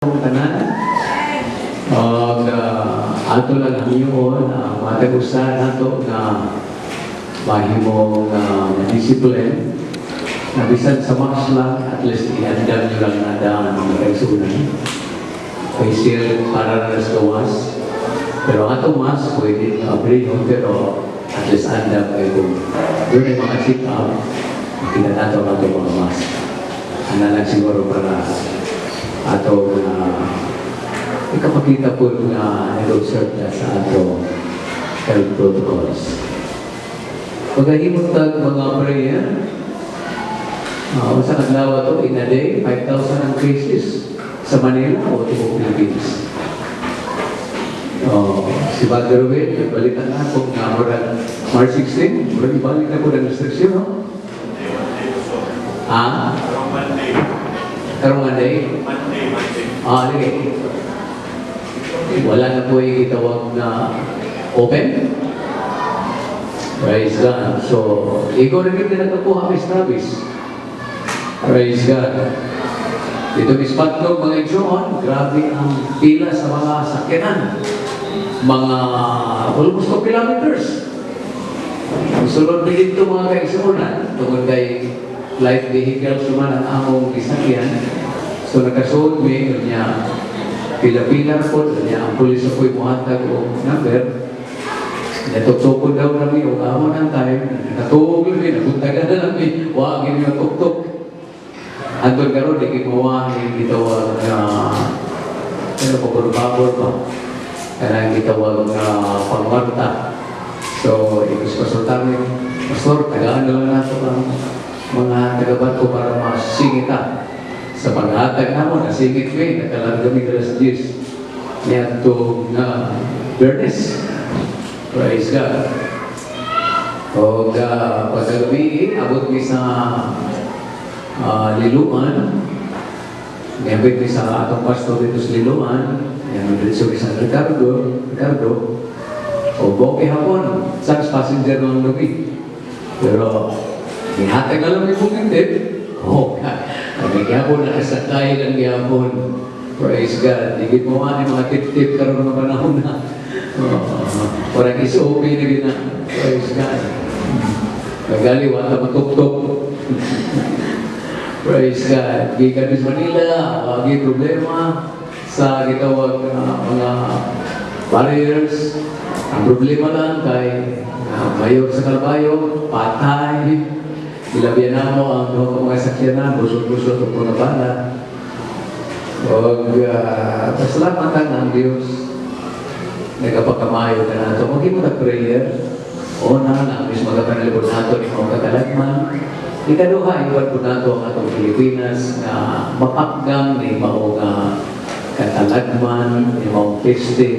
Tanan og ato lang ang iyon matag-usahan nato nga mahimong discipline na bisan sa mas lang at least ihandam nyo lang na daan ang mga kaisunan kaysil para na sa gawas pero ato mas pwede abriho pero at least andam kayo kung doon ay mga sit-up makita nato ang ato mga mas ana lang siguro para ato ikapakita po na nag-observe na sa ato health protocols. Pagkahimot tag mga prayer, sa kadlaw to in a day, 5,000 ang cases sa Manila o sa Philippines. Si Father Ruel, nagbalitan na po nga murag March 16, murag ibalik na po ng restriction, no? Karong Monday? Monday. Wala na po yung itawag na open. Praise God. So, ikaw rin yung nagkakuha, Miss Travis. Praise God. Dito, Miss Patlog, mga igsoon, grabe ang pila sa mga sakyanan. Mga almost 2 kilometers. Ang sunod na dito mga kaigsunan, tungkol kay light vehicles naman ang among isakyan. So nagkasunod niya pila-pila po niya ang pulis na po'y muhatag o number. Natuktok daw namin o amon ang time. Natugol rin, naguntagan na namin. Wagin yung tuktok. Andun ka rin, di kimawahin, gitawag na pabor-pabor pa. Kaya gitawag na pangwarta. So, ikuspasultan mo pastor, tagaan na lang nato ang mga tagabato para masingit sa paghatag naman, nasingit ko nakalargami ka sa Diyos niya ito na Bernes. Praise God. O pagkagabi, abot mi sa Liluan. Niyabit mi sa atong pastor dito sa Liluan. Yan, dito sa Ricardo. O buong hapon, sa passenger ng gabi. Pero ihatag na lang may bukintip. Kami gapon nakasakay ng gapon. Praise God. Higit mo man yung mga tip-tip karoon ng panahon na. Parang isuubi na gina. Praise God. Magali, wala matuktok. Praise God. Gikan sa Manila, wagi problema sa gitawag mga barriers. Ang problema lang kay mayor sa Calbayo, patay. Ilabihan na mo ang mga sakyanan, busot-busot o punabana. Pasalamatan ng Diyos. Nagkapagkamayo ka na ito. Maging mo na prayer. O na, bis magapanalipod nato ni mga kakalagman. Ikaduha, iwan po nato ang atong Pilipinas na mapakgang ni mga kakalagman, ni mga peste.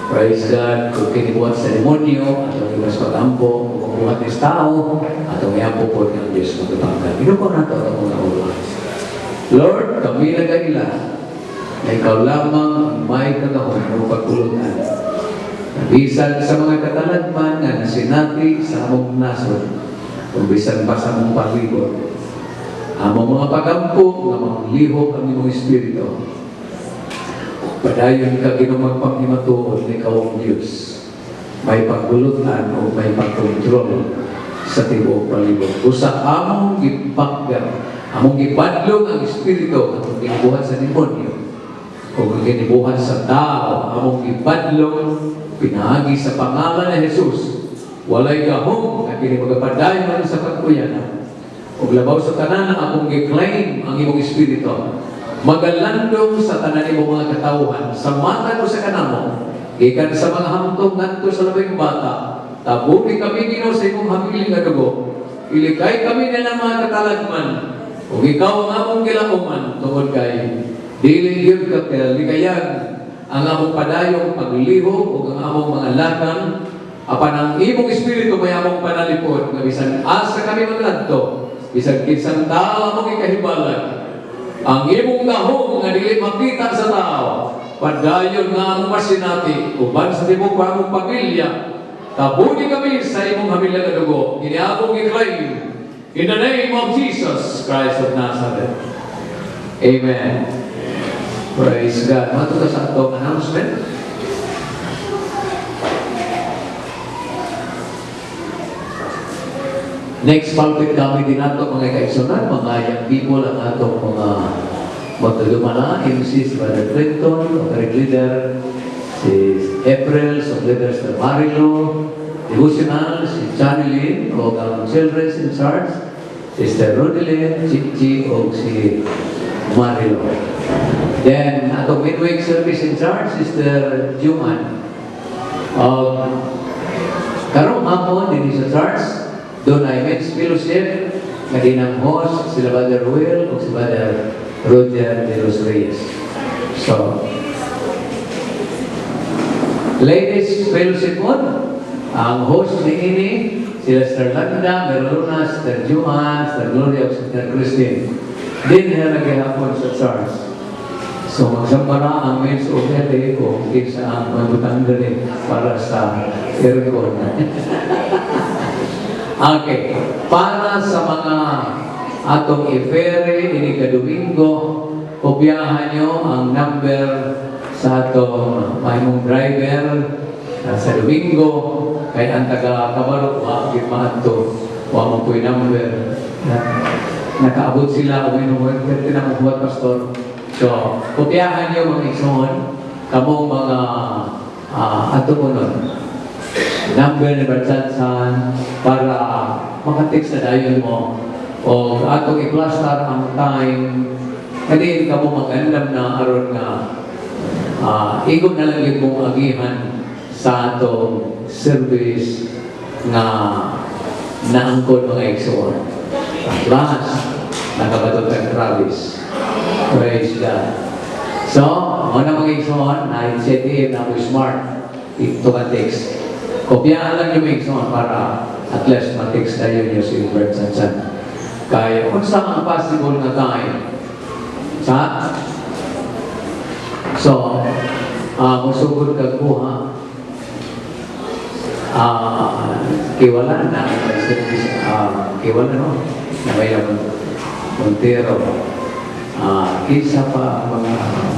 Praise God, kung kinibuhat sa demonyo, atong iwas pagampo, kung kumuhat ng tao, atong iampo po ng Diyos magpapanggal. Inupo nato ang mga ulo. Lord, kami nagkaila, na ikaw lamang may kagahon o pagkulutan. Bisan sa mga katalagman na nasinati sa among nasod, kung bisan pa sa among palibot, among mga pagampo, nga mangliho kami ng Espiritu. Padayon ka ginumagpangimatuon ni ikaw ang Diyos. May paggulutan o may pagkontrol sa tibuok palibot. Usa among gipakgan, among gipadlong ang Espiritu at ang ginibuhat sa demonyo. O ang ginibuhat sa tao, among gipadlong pinahagi sa pangalan ni Jesus. Walay gahong na kinimagapadayon sa pagkuyanan. O labaw sa tanan akong giklaim ang imong Espiritu. Magalandong sa tanan mo mga katauhan, sa mata ko sa kanamo, ikan sa mga hamtong nganto sa labing bata, tabuti kami Ginoo sa imong habiling nga dugo, ilikay kami na mga katalagman, kung ikaw ang among kilauman, tungod kay, dili yun ka likayan, ang among padayong pagliho, o ang among mga lakang, apan ang imong Espiritu may among panalipod, nga bisan asa kami magladto, bisan kinsang tao among ikahibalan, ang imong gahong nga dili makita sa tao, padayon nga ang masinati, uban sa tibok pa among pamilya, tabuni kami sa imong hamila nga dugo, giniabong i-claim, in the name of Jesus Christ of Nazareth. Amen. Praise God. Matuto sa atong announcement. Next pulpit kami din nato mga kaigsunan, mga young people ang atong mga magdudumala, MC si Brother Clinton, Ocaric Leader, si April, so leaders ng Marilo, Devotional, si Channeline, o ang Children's in Charge, Sister Rodelyn, Chichi, o si Marilo. Then, atong midweek service in charge, Sister Juman. Karong hapon, din sa church, doon ay men's fellowship, na dinang host, sila Brother Will, o si Brother Roger de los Reyes. So, ladies fellowship mo, ang host ni ini, sila Sister Landa, Merluna, Sister Juman, Sister Gloria, o Sister Christine. Din na naghihapon sa church. So, magsambara ang men's OLE o isa ang mabutang galing para sa aircon. Okay. Para sa mga atong i-ferry, ini ka-Domingo, kopyahan nyo ang number sa atong mahimong driver sa Domingo, kay ang taga-Kabarok, mato, mo po yung number. Nakaabot sila, uminom, tinamang pastor. So, kopyahan nyo mga igsoon, kamong mga ato po nun, number ni Berchansan para makatext na dayon mo o atong i-plaster ang time kasi ka mo mag-andam na aron nga igon na lang yung mong agihan sa atong service nga naangkon mga igsoon. At last, nakabatot ang Travis. Praise God. So, muna mga igsoon, na-initiative na po smart ito ka text. Kopyahan lang yung igsoon para at least ma-text na yun yung si Berchansan. Kaya, kung saan ang possible na time, sa? So, musugod ka kuha, kiwala na, kiwala no? Nabayang Montero. Isa pa mga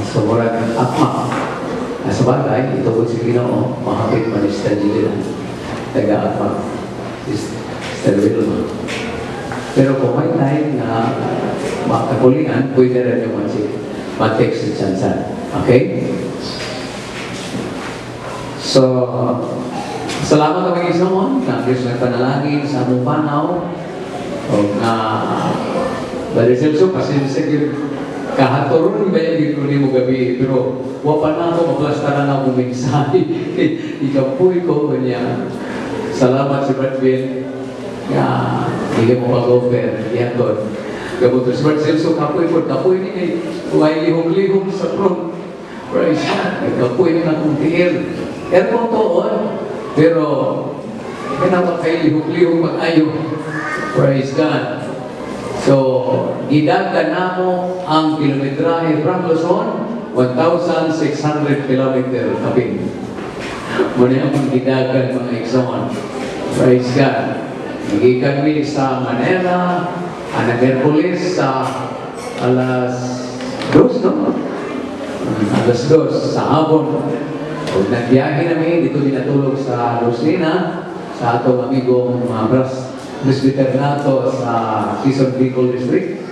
sobrang akma. Sa bagay, ito po si Ginoo, mahapit man is Tajilinan. Taga-akma. Sterwilo. Pero kung may time na makakulingan, pwede rin yung mag-text sa Chansan. Okay? So, salamat ang mga-isaon na Diyos na panalangin sa among panaw o na Brother Celso, pasensya kahatoron ba yung gikunin mo gabi, pero wapa na ako, maplastaran ako mensahe. Ikapoy ko niya. Salamat si Brad Ben. Hindi mo mag-offer. Yan doon. Gabuto si Brad Celso, kapoy ko. Kapoy ni huwag lihong-lihong sa front. Praise God. Kapoy na akong tiil. Erpon toon. Pero, kinapak kayo lihong-lihong mag-ayo. Praise God. So, gidagan na mo ang kilometrahe from Luzon, 1,600 kilometer kapin. Muna ang gidagan mga igsoon. Praise God. Nagikan kami sa Manila, Anagerpolis sa alas 2, no? Alas 2 sa hapon. Kung nagbiyahe namin, dito dinatulog sa Lucena, sa atong amigong Presbyter nato sa Quezon Bicol District,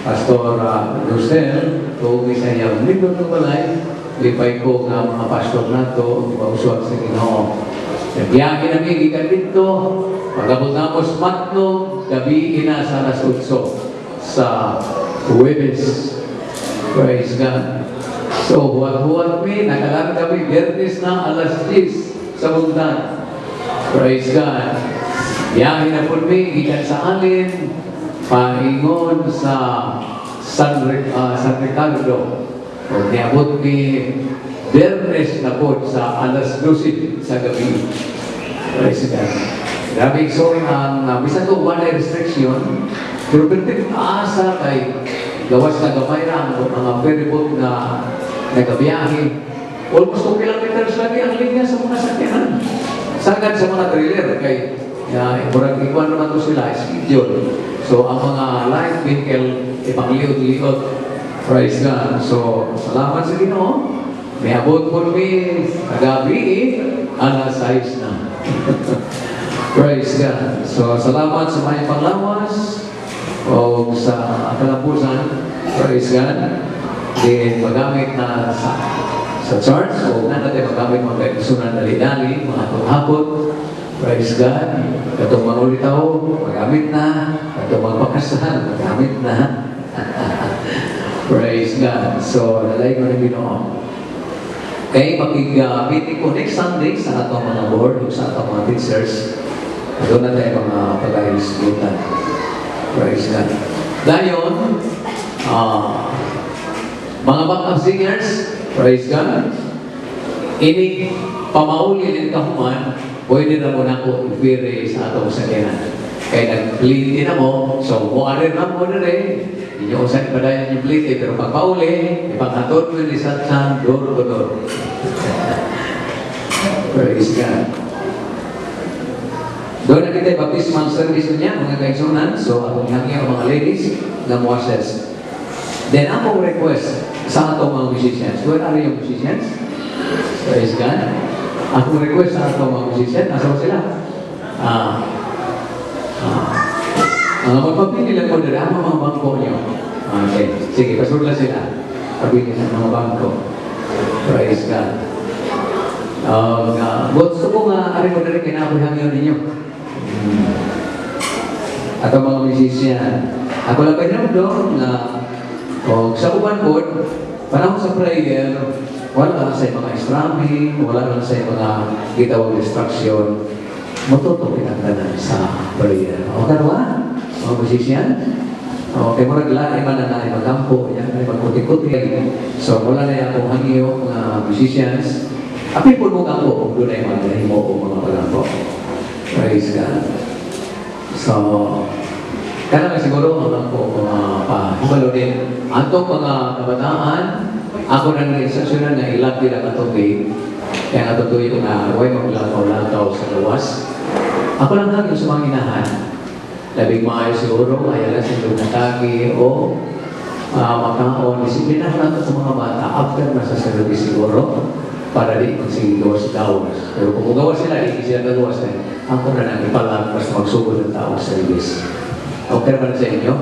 Pastor Rosel, kung isa niya umibot ng balay, lipay ko nga mga pastor nato, mauswag sa Ginoo. Nagbiyahe namin, ikan dito, pagabot namos matno, gabi ina sa alas 8 sa Huwebes. Praise God. So, huwag kami, nakalang kami, Biyernes na alas 10 sa bundan. Praise God. Biyahe na po kami, ikan sa alin, paingon sa San Ricardo. O niabot ni Biyernes na po sa alas 12 sa gabi. Praise God. Grabe so ang bisa to one restriction, pero pwede aasa kay gawas na gamay lang mga ferryboat na nagabiyahe. Almost 2 kilometers lagi ang linya sa mga sakyanan. Sagad sa mga trailer kay murang ikuan naman to sila schedule. So ang mga light vehicle ipangliot-liot Praise God. So, salamat sa Ginoo. May abot po mi kagabi alas 6 na. Praise God. So, salamat sa mga panglawas o sa kalapusan. Praise God. Di magamit na sa church o na natin magamit mga kaisunan dali-dali, mga tunghapot. Praise God. Katong mga ulitaw, magamit na. Katong mga pakasahan, magamit na. Praise God. So, nalay ko na Ginoo. Kaya makig-meeting ko next Sunday sa atong mga board o sa atong mga teachers. Doon na tayo mga pag-ahislutan. Praise God. Dayon, mga backup singers, praise God. Ini pamauli ng kahuman, pwede na mo na ko i-fere sa atong sakyanan. Kaya nag-plate na mo, so muarir na mo na rin. Hindi nyo usay padayan yung plate, pero pagpauli, ipanghatod mo yung isang door-to-door. Praise God. Doon na kita baptismal service niya, mga kaisunan. So, akong hangin ang mga ladies na Moses. Then, akong request sa atong mga musicians. Where are yung musicians? Praise God. Akong request sa atong mga musicians. Nasa ba sila? Magpapili lang po nila ang mga bangko niyo. Okay. Sige, pasurla sila. Pabili ng mga bangko. Praise God. Gusto ko nga, ari mo na rin kinabuhang yun ninyo. At ang mga musician. Ako lang pa doon na sa uban po, panahon sa prayer, wala lang sa mga strumming, wala lang sa mga gitawang distraction. Matuto pinagdanan sa prayer. O karwa, mga musician. Okay, murag lahat man na magkampo, yan, ay magkuti-kuti. So, wala na yung akong hangyo, mga musicians. Apin po mong ako, kung doon ay magahimo o mga pagkampo. Praise God. So, kaya nga siguro mga po, mga pahibalo din. Antong mga kabataan, ako na nag-insasyonan na ilapid ang atong gate. Kaya natutuyo ko na huwag maglakaw-lakaw sa gawas. Ako lang lang yung sa mga inahan. Labing maayos siguro, ayaw lang sa natagi o makaon. Disiplina ko lang sa mga bata after nasa service siguro para di magsigawas sa gawas. Pero kung magawas sila, hindi sila nagawas na ako na nang ipalagpas magsugod ng tao sa service. Okay naman sa inyo?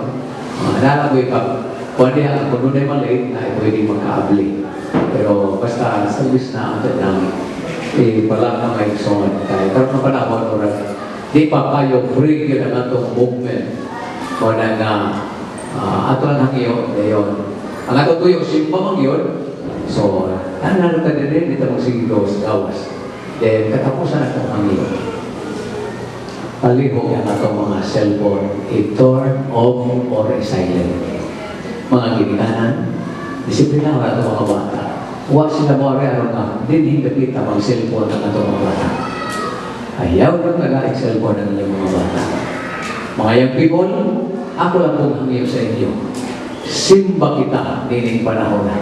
Nalala ko ipag pwede ang kung doon ay maliit na pwede magkaabli. Pero basta service na ang namin. Palang na may song tayo. Pero na panahon oras, di pa kayo free yun ang atong movement. O na ato lang hangyo, ngayon. Ang atong tuyo, simpa mang yun. So, ano ka din dito mong sigaw sa gawas. Then, katapusan atong hangyo. Palihog ang atong mga cellphone, i-turn off or i-silent. Mga ginikanan, disiplina ang atong mga bata. Huwag sila mo rin nga, hindi kita mag-cellphone ng atong mga bata. Ayaw lang nag-cellphone ng mga bata. Mga young people, ako lang pong hangiyo sa inyo. Simba kita nining panahon na.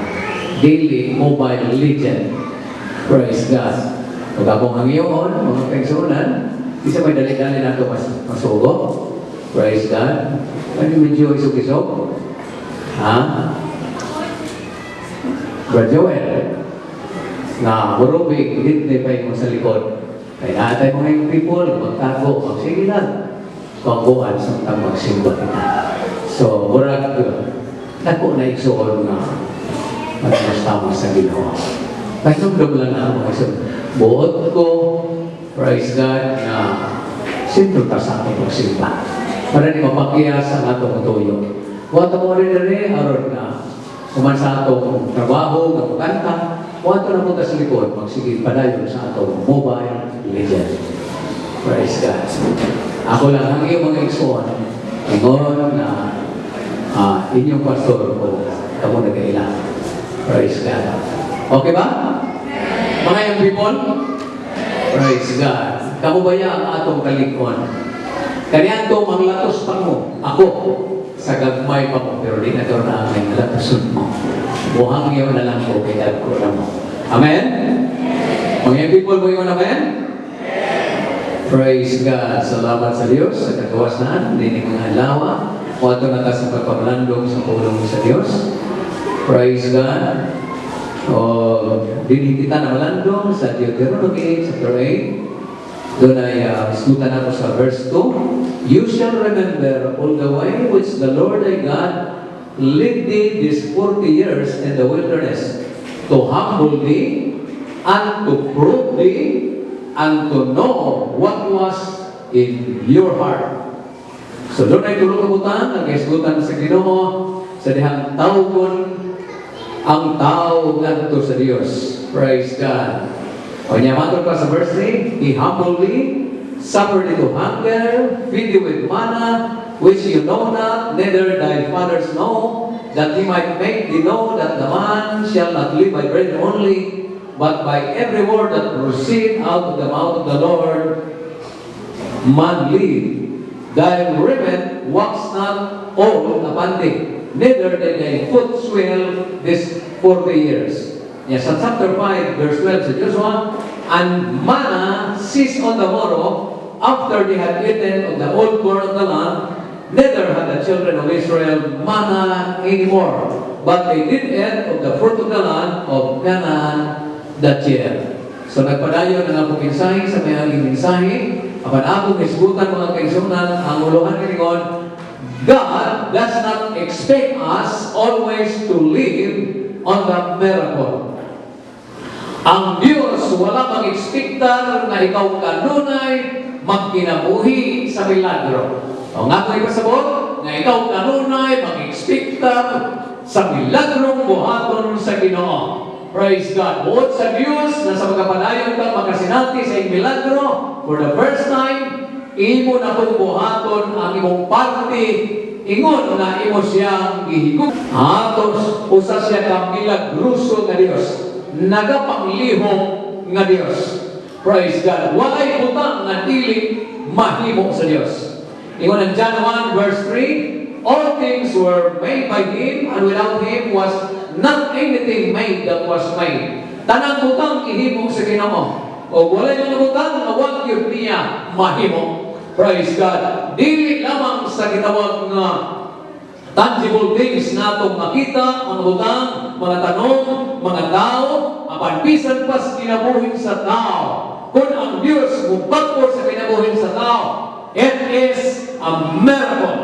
Daily Mobile Legend. Praise God. Pag akong hangiyon, mga kaigsunan, isa may dali-dali na ito masugo. Praise God. Ano medyo isog-isog? Ha? Brad Joel, na marubig, hindi pa yung sa likod. Kaya natay mga yung people, magtago, magsige lang. Pagbuhan sa magsimba kita. So, murag, nako na iksuon na magmastama sa Ginoo. Nagdumdum lang na ako kasi buot ko, praise God, na sintro ta sa ating magsimba. Para di mapakiyas ang atong tuyo. Wata mo rin na rin, aron na kuman sa atong trabaho, ng kanta, wata na punta sa likod, magsigit padayon sa atong mobile legend. Praise God. Ako lang ang iyong mga iksuon, ingon na inyong pastor ko, kamo nag-ilang. Praise God. Okay ba? Mga young people? Praise God. Kamu ba ang atong kalikuan? Kaniyan to manglatos pa mo. Ako, sa gagmay pa mo, pero di na daw na ang nalatosun mo. Buhang iyo na lang ko, kaya ko na mo. Amen? Mga young people mo yun, amen? Praise God. Salamat sa Diyos, sa kagawasan, dinig mga alawa. Wato na ta sa pagpablandong sa pulong sa Diyos. Praise God. Dili kita na malandong sa Deuteronomy chapter 8. Doon ay isgutan ako sa verse 2. You shall remember all the way which the Lord thy God led thee these 40 years in the wilderness, to humble thee, and to prove thee, and to know what was in your heart. So doon ay tulong kabutan, nag-isgutan sa Ginoo, sa dihang tawgon ang tao ngadto sa Dios. Praise God. O niya matod pa sa verse 3, He humbly suffered thee to hunger, feed thee with manna, which you know not, neither thy fathers know, that he might make thee know that the man shall not live by bread only, but by every word that proceed out of the mouth of the Lord, man live. Thy raiment wax not old upon thee, neither did thy foot swell this 40 years. Yes, sa chapter 5, verse 12 sa Joshua, and manna ceased on the morrow, after they had eaten of the old corn of the land, neither had the children of Israel manna anymore, but they did eat of the fruit of the land of Canaan that year. So nagpadayon ang akong mensahe sa may aling mensahe, apan akong isgutan mga kaigsunan, ang uluhan kiningon, God does not expect us always to live on the miracle. Ang Diyos wala mag-expectar na ikaw kanunay magkinabuhi sa milagro. O nga ko ipasabot, na ikaw kanunay mag-expectar sa milagrong buhaton sa Ginoo. Praise God. Buot sa Diyos na sa magkapadayon kang makasinati sa iyong milagro, for the first time, imo na kong buhaton ang imong parte, ingon na imo siyang gihigug. Atos, usa siya kang milagruso nga Diyos, nagapanglihong nga Diyos. Praise God. Walay butang na dili mahimo sa Diyos. Ingon ang John 1 verse 3, all things were made by Him, and without Him was not anything made that was made. Tanang butang ihimo sa Ginoo. O walay mga butang na wag yun niya mahimo. Praise God. Dili lamang sa gitawag nga tangible things na itong makita, mga butang, mga tanong, mga tao, apan bisan pa sa kinabuhin sa tao. Kung ang Diyos mubagpo sa kinabuhin sa tao, it is a miracle.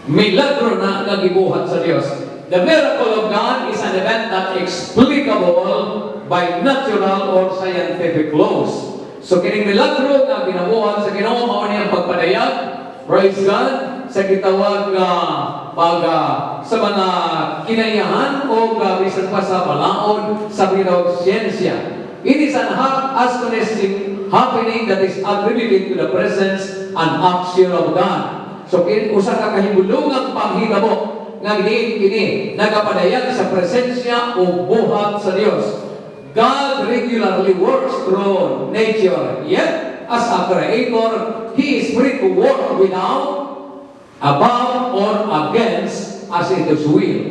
Milagro na nagibuhat sa Diyos. The miracle of God is an event that explicable by natural or scientific laws. So kining milagro na ginabuhat sa Ginoo mao niyang pagpadayag, praise God, sa gitawag sa mga kinayahan o bisan pa sa balaod sa binaw siyensya. It is an astonishing happening that is attributed to the presence and action of God. So usa ka kahibulungang panghitabo nga kini nagapadayag sa presensya o buhat sa Dios. God regularly works through nature, yet as a creator, He is free to work without, above, or against as it is will.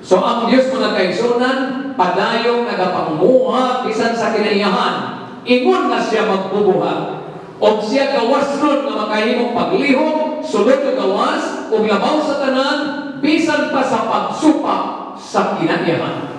So ang Diyos mga kaigsunan, padayong nagapanguha bisan sa kinaiyahan, ingon na siya magbubuhat. O siya gawas nun na makahimong paglihok, sulod na gawas, o labaw sa tanan, bisan pa sa pagsupa sa kinaiyahan.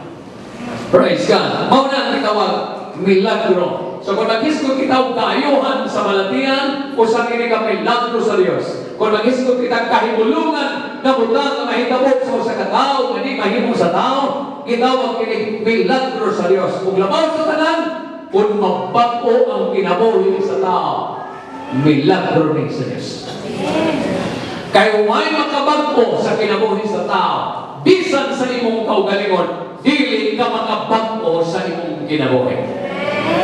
Praise God. Mauna ang kitawag milagro. So kung nag-isgot kita kaayuhan sa malatian, o sa kini ka milagro sa Diyos. Kung nag-isgot kita kahimulungan na butang na mahitabok sa katao, hindi mahimong sa tao, kitawag kini milagro sa Diyos. Kung labaw sa tanan, kung magbago ang kinabuhi sa tao, milagro rin sa Diyos. Kaya may makabago sa kinabuhi sa tao, bisan sa imong kaugalingon, dili ka makabago sa imong kinabuhi.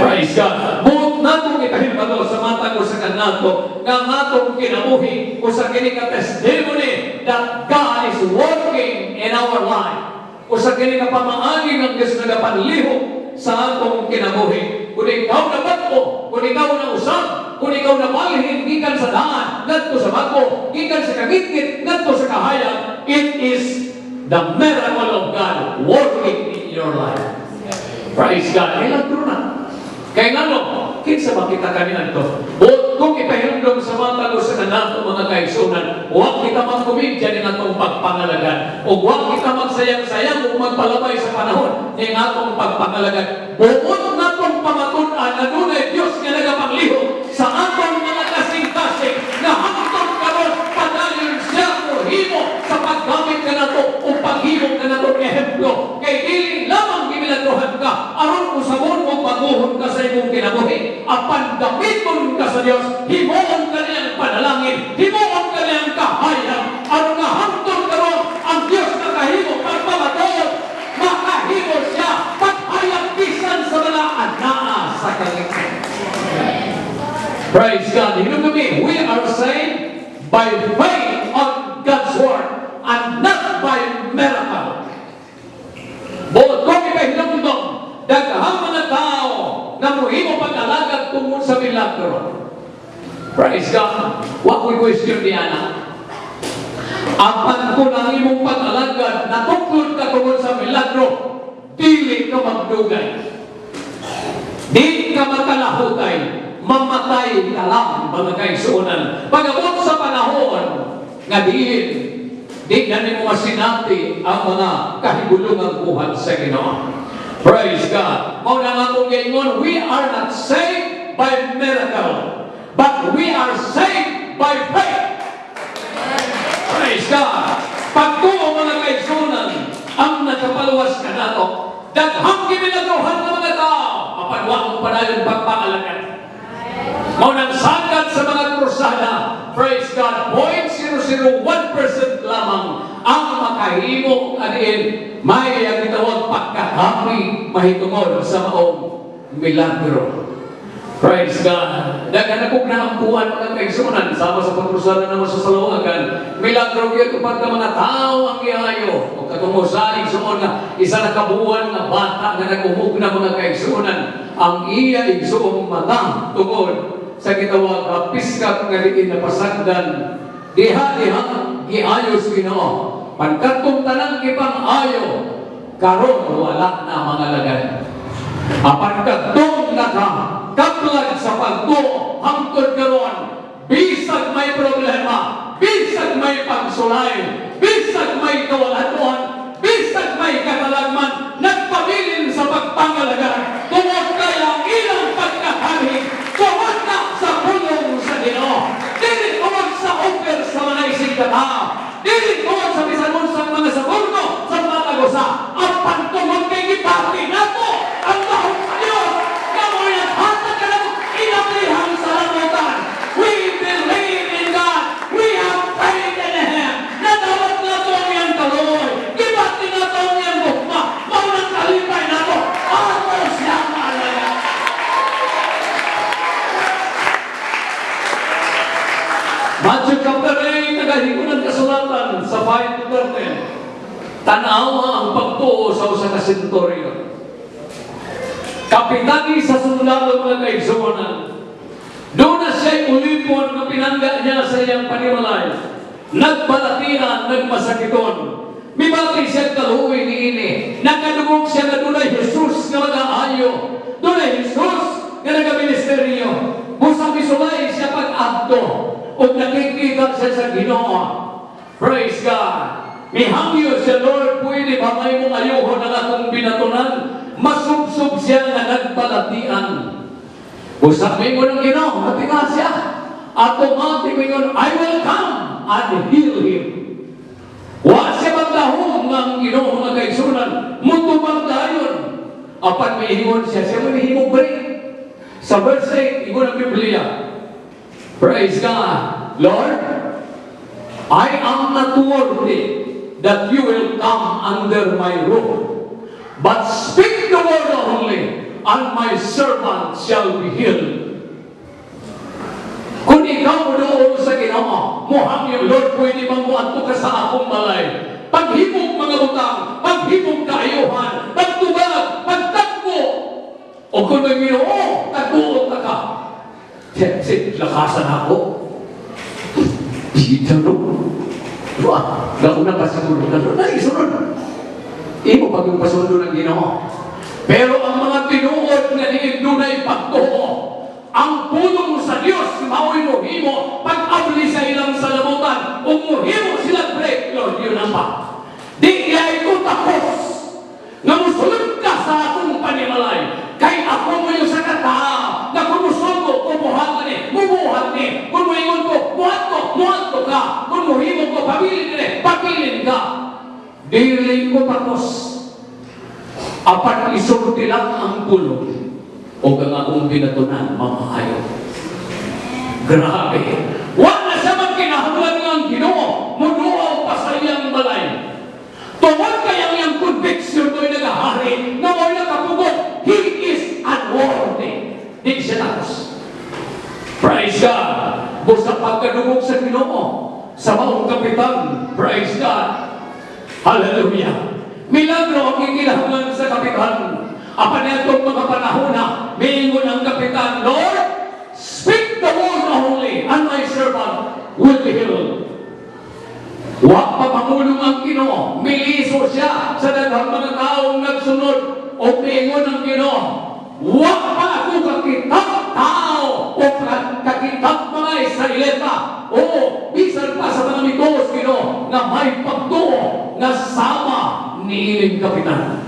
Praise God. Buot na itong ipahimbago sa mata ko sa kanato, nga atong kinabuhi o sa kini ka testimony that God is working in our life. O sa kini ka pamaangin ng Diyos na napanlihok sa atong kinabuhi. Kung ikaw na bago, kung ikaw na usap, kung ikaw na malhin, gikan sa daan, ngadto sa bago, gikan sa kagitgit, ngadto sa kahayag, it is the miracle of God working in your life. Praise God. Milagro na. Kaya nga no, kinsa makita kanina ito? Buot kung ipahilom sa mga tago sa kanato mga kaigsunan, huwag kita magkumidya ng atong pagpangalagan, o huwag kita magsayang-sayang o magpalabay sa panahon ng atong pagpangalagan. Buot na itong pamatunan na dunay Diyos nga nagapanglihok sa atong mga kasing-kasing na hangtod karon padayon siya o himo sa paggamit ka na ito o paghimong ka na ito ehemplo. Kay dili lamang gimilagrohan ka, aron usabon o baguhon ka sa imong kinabuhi. Apan gamiton ka sa Diyos, himoon ka niyang panalangin, himoon ka niyang kahayang, aron nga hangtod karon ang Diyos na kahimo pagpamatuod, makahimo siya paghayang bisan sa mga anaa sa kaligtasan. Praise God. You know me, we are saved by faith on God's word and not by miracle. Bukod kong ipahilumdom, daghang mga tao na muhimo pag-alagad tungkol sa milagro. Praise God. What we question niya na? Apan kung ang imong pag-alagad na tuklod ka tungkol sa milagro, dili ka magdugay. Di ka matalahutay, mamatay ka lang, mga kaigsunan. Pag-abot sa panahon, nga di na mo masinati ang mga kahigulungang buhat sa Ginoo. Praise God. Mao na nga kung gayon, we are not saved by miracle, but we are saved by faith. Praise God. Pagtuo mga kaigsunan, ang nagkapaluwas ka na ito, daghang gimilagrohan ng mga tao, apanwa mo pa na yung pagpangalagan. Mao nang sagad sa mga krusada, praise God, 0.001% lamang ang makahimo anin may ang gitawag pagkakami mahitungod sa maong milagro. Praise God. Daghan akong naampuan mga kaigsunan sama sa pagkrusada naman sa salawagan. Milagro gyud upang mga tao ang giayo o katong sa igsuon nga isa na kabuuan nga bata nga nagumug na mga kaigsunan ang iya igsuong mata tungod sa gitawag piskap nga diin na pasagdan diha giayos Ginoo pagkatong tanang gipang ayo karon wala na mga lagay apan kadtong nakakaplag sa pagtuo hangtod karon bisag may problema, bisag may pagsulay, bisag may kawalatuan, bisag may katalagman, nagpabilin sa pagpangalaga tungod kaya ilang pagkakari tungod na sa pulong sa Ginoo. Dili tungod sa offer sa mga isig katao, dili tungod sa bisan unsang mga saburno sa mga tagosa, apan tungod kay gipati nato ang lahok sa Dios nga mo hatag ka na inaprihang sa lamutan. We believe in God. We have faith in Him. Nadawat na ito ang iyang kaluoy. Gibati na ito ang iyang bukma. Maunang kalipay na ito. Ako siya malaya. Matthew chapter 8, nagahigunan kasulatan sa 5 to 13. Tanawa ang pagtuo sa usa ka senturyo. Kapitani sa sundalo mga kaigsuonan. Doon na siya'y ulipon na pinangga niya sa iyang panimalay. Nagbalatian, nagmasakiton. Mibati siya kaluwi ni ini. Nakadugog siya na doon ay Jesus na mag-aayo. Doon ay Jesus na nag-ministeryo. Busang isulay siya pag-abdo. O nakikita siya sa Ginoo. Praise God. Mihangyo siya, Lord, pwede ba may mong ayuho na akong binatunan? Masubsob siya na nagbalatian. Usap mo ng Ginoo, natinga siya. Automatic mo yun, I will come and heal him. Wa siya magdahong ng Ginoo mga kaigsunan. Mutubang dayon. Apan may hingon siya, siya may himong break. Sa verse 8, hingon ng Biblia. Praise God. Lord, I am not worthy that you will come under my roof. But speak the word only, and my servant shall be healed. Kung ikaw doon sa Ginoo, muhang yung Lord, pwede bang muadto ka sa akong balay? Paghimog mga utang, paghimog kaayuhan, pagtubag, pagtagpo. O kung may Ginoo, tagbuot na ka. Lakasan ako. Dito no. Wah, nauna pa siguro na doon. Naisunod. Imo pag yung pasundo ng Ginoo. Pero ang mga tinuod na diin dunay pagtuo, ang pulong sa Dios mao'y sila'y ko tapos. Apat isulti lang ang pulong. O nga kung binatunan, mamahayo. Grabe. Wala siya magkinahanglan ng Ginoo. Munuaw pa sa iyang balay. Tungod kayang yung conviction ko'y nagahari na mo'y nakapugot. He is unworthy. Di siya tapos. Praise God. Busa pagkadugog sa Ginoo. Sa maong kapitan. Praise God. Hallelujah. Milagro ang ikinahanglan sa kapitan. Apan itong mga panahon na mingon ang kapitan, Lord, speak the word only, and my servant will be healed. Wa pa mamulong ang Ginoo, miliso siya sa daghang mga taong nagsunod o mingon ang Ginoo. Wa pa ako kakitang tao o kakitang mga Israelita o bisan pa sa mga mitos Ginoo na may pagtuo na sama ni ining kapitan.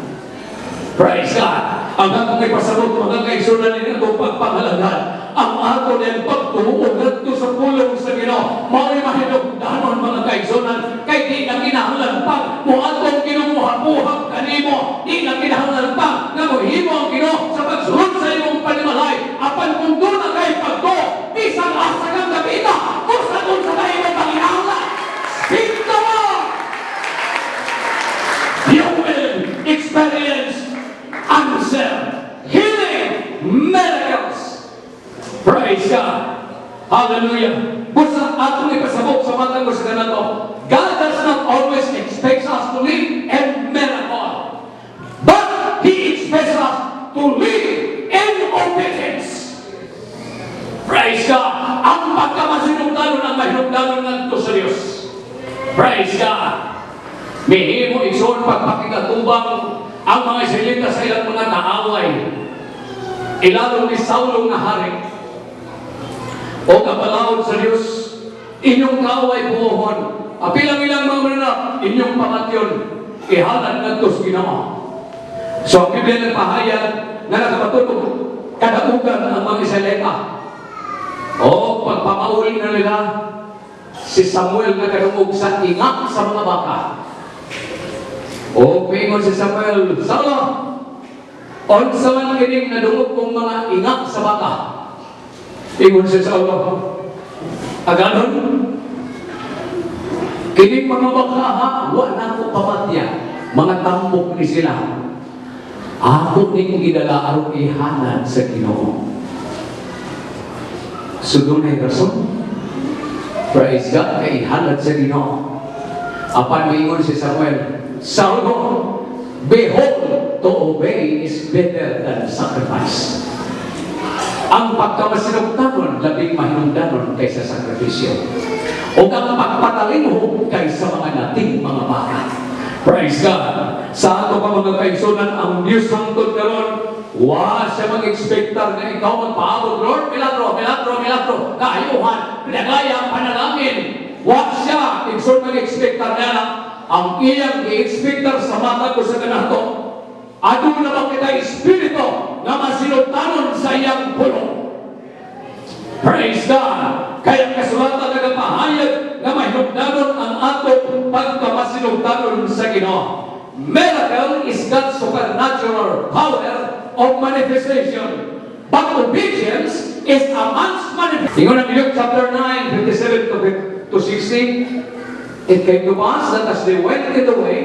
Praise God! Ang atong ipasabot mga kaigsunan nila itong pagpangalagan. Ang ato niyang pagtuo ngadto sa pulong sa Ginoo. Mao'y mahinugdanon mga kaigsunan. Kay di na kinahanglan pa mo atong kinumuha-buhag kanimo. Di na kinahanglan pa na mohimo ang Ginoo sa pagsulod sa imong panimalay. Apan kung doon na kayo pagtuo, bisang asa kang gabita, kung sa doon sa kayo mong panginahalan. Speak the word! You will experience answer, healing, miracles. Praise God. Hallelujah. Busa atong ipasabot sa matang sa kanato. God does not always expect us to live in miracle. But He expects us to live in obedience. Praise God. Ang pagkamasinugdanon ang mahinugdanon ngadto sa Dios. Praise God. Mihimo igsoon pagpakigatubang ang mga Israelita sa ilang mga kaaway. Ilalong ni Saulo nga hari. O kapalawod sa Diyos, inyong kaaway buhon. Apilang ilang mga mananap, inyong pamatyon, ihalan ng Diyos Ginoo. So ang Biblia nagpahayag na nakapatutog, kadakugan ang mga Israelita. O pagpamaulin na nila, si Samuel na kadungog sa ingat sa mga baka. O pingon si Samuel, Saulo, onsa man kining nadungog kong mga ingak sa baka. Pingon si Saulo, aganon, kining mga baka ha, wala ko pamatya, mga tambok ni sila. Ako ning gidala aron ihanan sa Ginoo. Sudunay rason. Praise God, kay ihanan sa Ginoo. Apan mingon si Samuel, Saulo, behold, to obey is better than sacrifice. Ang pagkamasinugdanon, labing mahinungdanon kaysa sakripisyo. O ang pagpatalinho kaysa mga nating mga baka. Praise God! Sa ato pa mga kaigsunan, ang Diyos hangtod karon, wa siya mag-expectar na ikaw magpaabot, Lord, milagro, milagro, milagro, kaayuhan, pinagaya ang panalangin. Wa siya, igsoon mag-expectar na lang, ang iyang i-expectar sa mata ko sa kanato, aduna ba kita espiritu na masinugdanon sa iyang pulong. Praise God! Kaya kasulatan nagapahayag na mahinugdanon ang atong pagkamasinugdanon sa Ginoo. Miracle is God's supernatural power of manifestation. But obedience is a man's manifestation. Tingnan ang Luke chapter 9, 57 to 60. It came to pass that as they went in the way,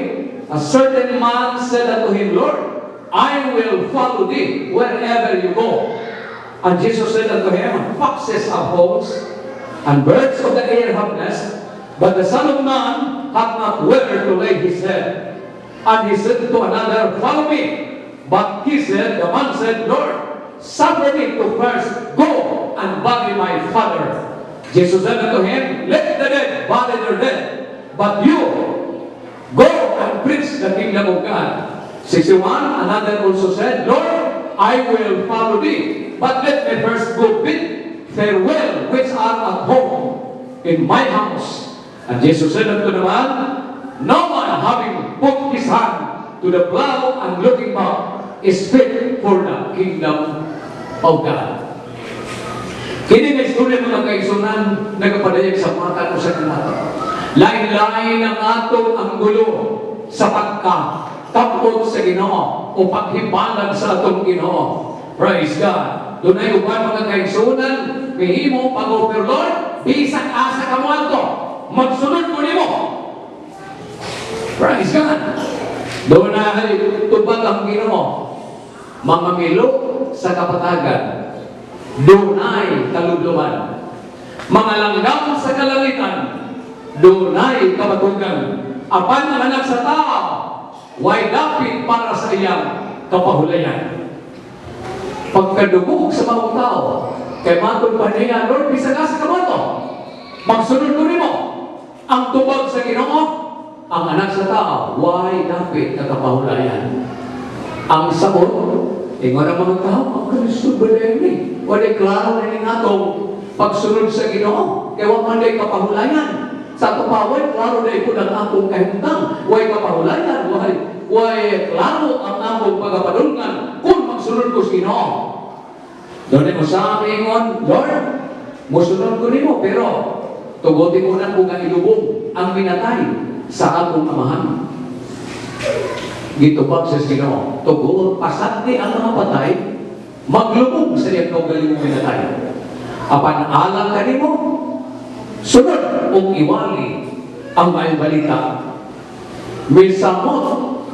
a certain man said unto him, Lord, I will follow thee wherever you go. And Jesus said unto him, foxes have holes, and birds of the air have nests, but the Son of Man hath not where to lay his head. And he said to another, follow me. But he said, the man said, Lord, suffer me to first go and bury my father. Jesus said unto him, let the dead bury their dead, but you go and preach the kingdom of God. 61, another also said, Lord, I will follow thee, but let me first go bid farewell which are at home in my house. And Jesus said unto the man, no man having put his hand to the plow and looking back is fit for the kingdom of God. Kini nga istorya mga kaigsunan nagapadayag sa mata ko sa kanato. Lain-lain ang atong ang gulo. sa pagkatapos sa Ginoo o paghibalag sa atong Ginoo. Praise God. Doon ay uban mga kaigsunan, mihimo pag-overlord, bisag asa ka mo ato, magsunod ko nimo. Praise God. Doon ay tubag ang Ginoo, mga milo sa kapatagan, doon ay kaludluman. Mga langgam sa kalangitan, doon ay kapatugan. Apan ang anak sa tao, way dapit para sa iyang kapahulayan. Pagkadugog sa mga tao, kay matod pa niya, Lord, bisag asa ka mo to, magsunod ko nimo. Ang tubag sa Ginoo, ang anak sa tao, way dapit na kapahulayan. Ang sagot, ingon ang mga tao, ang Kristo ba na yun eh? Wala klaro na yung atong pagsunod sa Ginoo. Kaya wag man day kapahulayan. Sa kapaway, klaro na ito ng atong kahintang. Way kapahulayan, way klaro ang atong pagapadulngan kung magsunod ko sa Ginoo. Doon mo sa amin, Lord, musunod ko nimo, pero tugotin mo na kung ang ilubong ang minatay sa atong amahan. Gitubag sa Ginoo, tugod, pasati ang mga patay, maglubog sa iyang kaugaling mong minatay. Apan alang ka nimo, sunod o iwali ang may balita. Misamot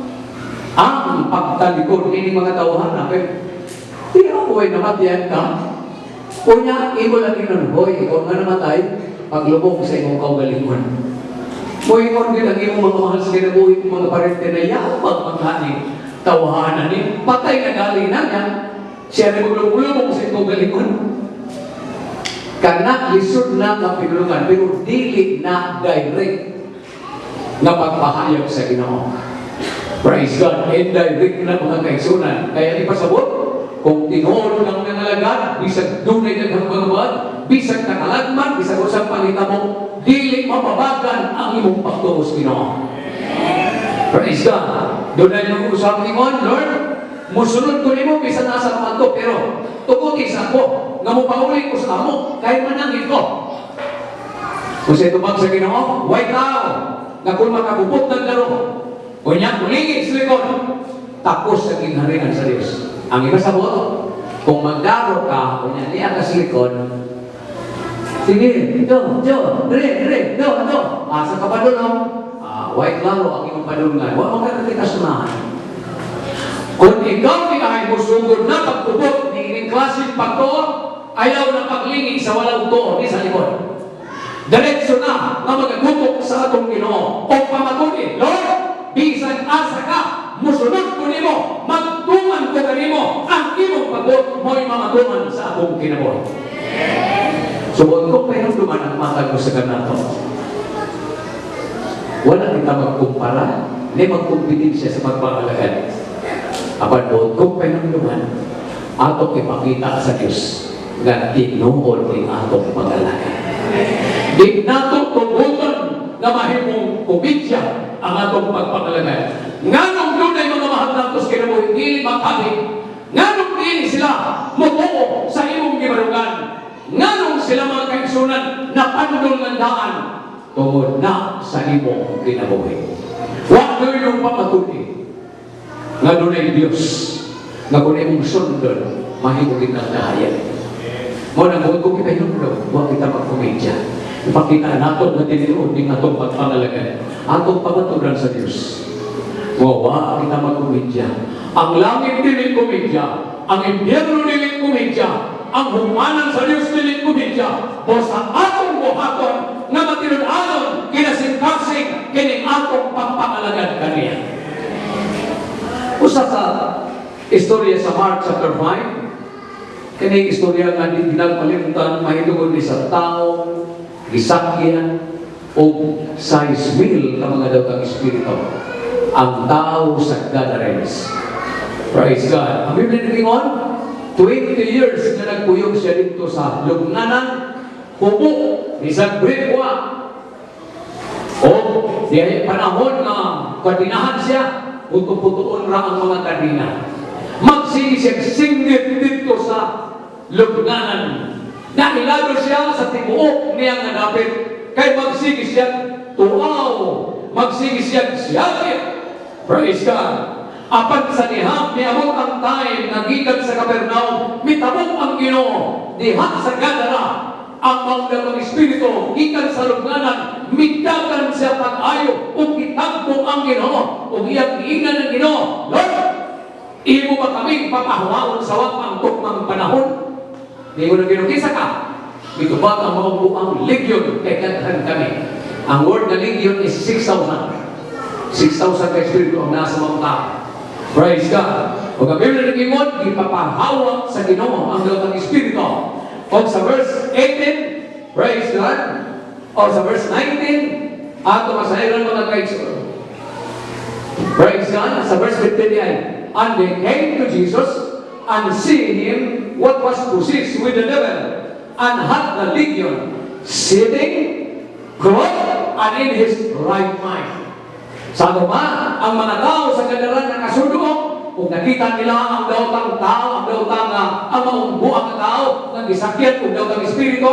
ang pagtalikod ini mga tawhan. Di ako ay namatiyan ka. Kunya, imo lang inunhoy, ikaw nga namatay, paglubog sa imong kaugalingon. Muingon din ang iyong mga mahal sa kinabuhi kong mga parente na yapag magkani tawahanan ni patay na galing na niya. Siya na maglubog sa itong galingon. Kana lisod na ang pinulungan, pero dili na direct na pagpahayag sa Ginoo. Praise God, indirect na mga kaigsunan. Kaya ipasabot, kung tinuod ng nangalagad, bisag dunay ng pagkabad, bisag nakalagman, bisag usang pangitamo, dili mapabagan ang imong pagtuos Ginoo. Praise God. Doon na yung usap ni Lord, musunod ko nimo bisan nasa kamanto, pero tukuti sa ako, nga mo pauli ko sa amo, kahit manangin ko. Kung sa itubag sa Ginoo, way tao, nga kung makabupot ng laro, kunya, kulingit sa likod, tapos sa kingharian sa Diyos. Ang iba sabot, kung magdaro ka, kunya, niya ka sa likod, sige, dire, asa ka pa doon, white laro ang iyong padulungan. Huwag ka kita sunahan. Kung ikaw ay musugod na pagtubot ng ining klaseng pagtuon, ayaw na paglingig sa walang tuon ni sa likod. Diretso na nga magagutok sa atong Ginoo. O pamatunin, Lord, bisan asa ka, musunod ko nimo, magtungan ko kanimo, ang imong pagbuot mo'y mamatungan sa atong kinabuhi. Suot ko, pero duman ang matag ko sa kanato. Wala kita magkumpara, hindi magkumpetensya sa pagpapalagad. Apan doon, kung pero duman, atong ipakita sa Diyos nga tinuod ng atong pag-alagad. Di nato tugutan na mahimong kumidya ang atong pagpapalagad. Nganong doon ay mga mahal natos kinabuhi, hindi makabit. Nganong hindi sila mutuo sa imong gibarungan. Nganong sila mga kaigsunan na pandol ng daan tungod na sa imong kinabuhi. Huwag doon yung pamatuloy nga doon ay Diyos nga kung imong sundon mahimugin ng dahayan. Mo na kung kita yung doon, huwag kita magkumidya. Ipakita natin na tiniroon ng atong pagpangalagay, atong pamaturan sa Diyos. Huwag kita magkumidya. Ang langit diling kumidya, ang impyerno diling kumidya, ang humanan sa Diyos diling kumidya, o sa atong buhaton na matinun-anon kinasing-kasing kining atong pagpangalagad kaniya. Usa sa istorya sa Mark chapter 5, kini istorya nga di pinagpalimutan, mahilugod ni sa tao, gisakyan, o sa ismil ka mga daw kang espiritu. Ang tao sa Gadarenes. Praise God. Ang Biblia nagingon, 20 years na nagpuyog siya dito sa lugnanan, hubo, isang brikwa. O, di panahon na kadinahan siya, puto-putoon ra ang mga kadina. Magsigisig-singgit dito sa lugnanan. Nahilado siya sa tibuok niyang nadapit. Kay magsigis siya tuaw, magsigis siya siyakit, Praise God. Apan sa dihang niabot ang time nga gikan sa Capernaum, mitabok ang Ginoo diha sa Gadara. Ang mga Espiritu gikan sa lubnganan, midagan siya pag-ayo ug gitagpo ang Ginoo ug iyang giingan ang Ginoo, Lord, imo ba kaming papahawaon sa wag tugmang panahon? Di mo na ginukisa ka. Mitubag ang mga buang legion kay kadhan kami. Ang word na legion is 6,000. 6,000 ka Espiritu ang nasa mga tao. Praise God. Kung ang Biblia nag-ingon, ipapahawa sa Ginoo ang dalawang Espiritu. O sa verse 18, praise God. O sa verse 19, ato masahiran mga kaigsoon. Praise God. Sa verse 15, and they came to Jesus and seeing him what was possessed with the devil, and had the legion sitting, clothed, and in his right mind. Sa ba, ang mga tao sa kadaran na kasunduok, kung nakita nila ang daotang tao, ang daotang ang maungbuang na tao, nang isakyan kung daotang Espiritu,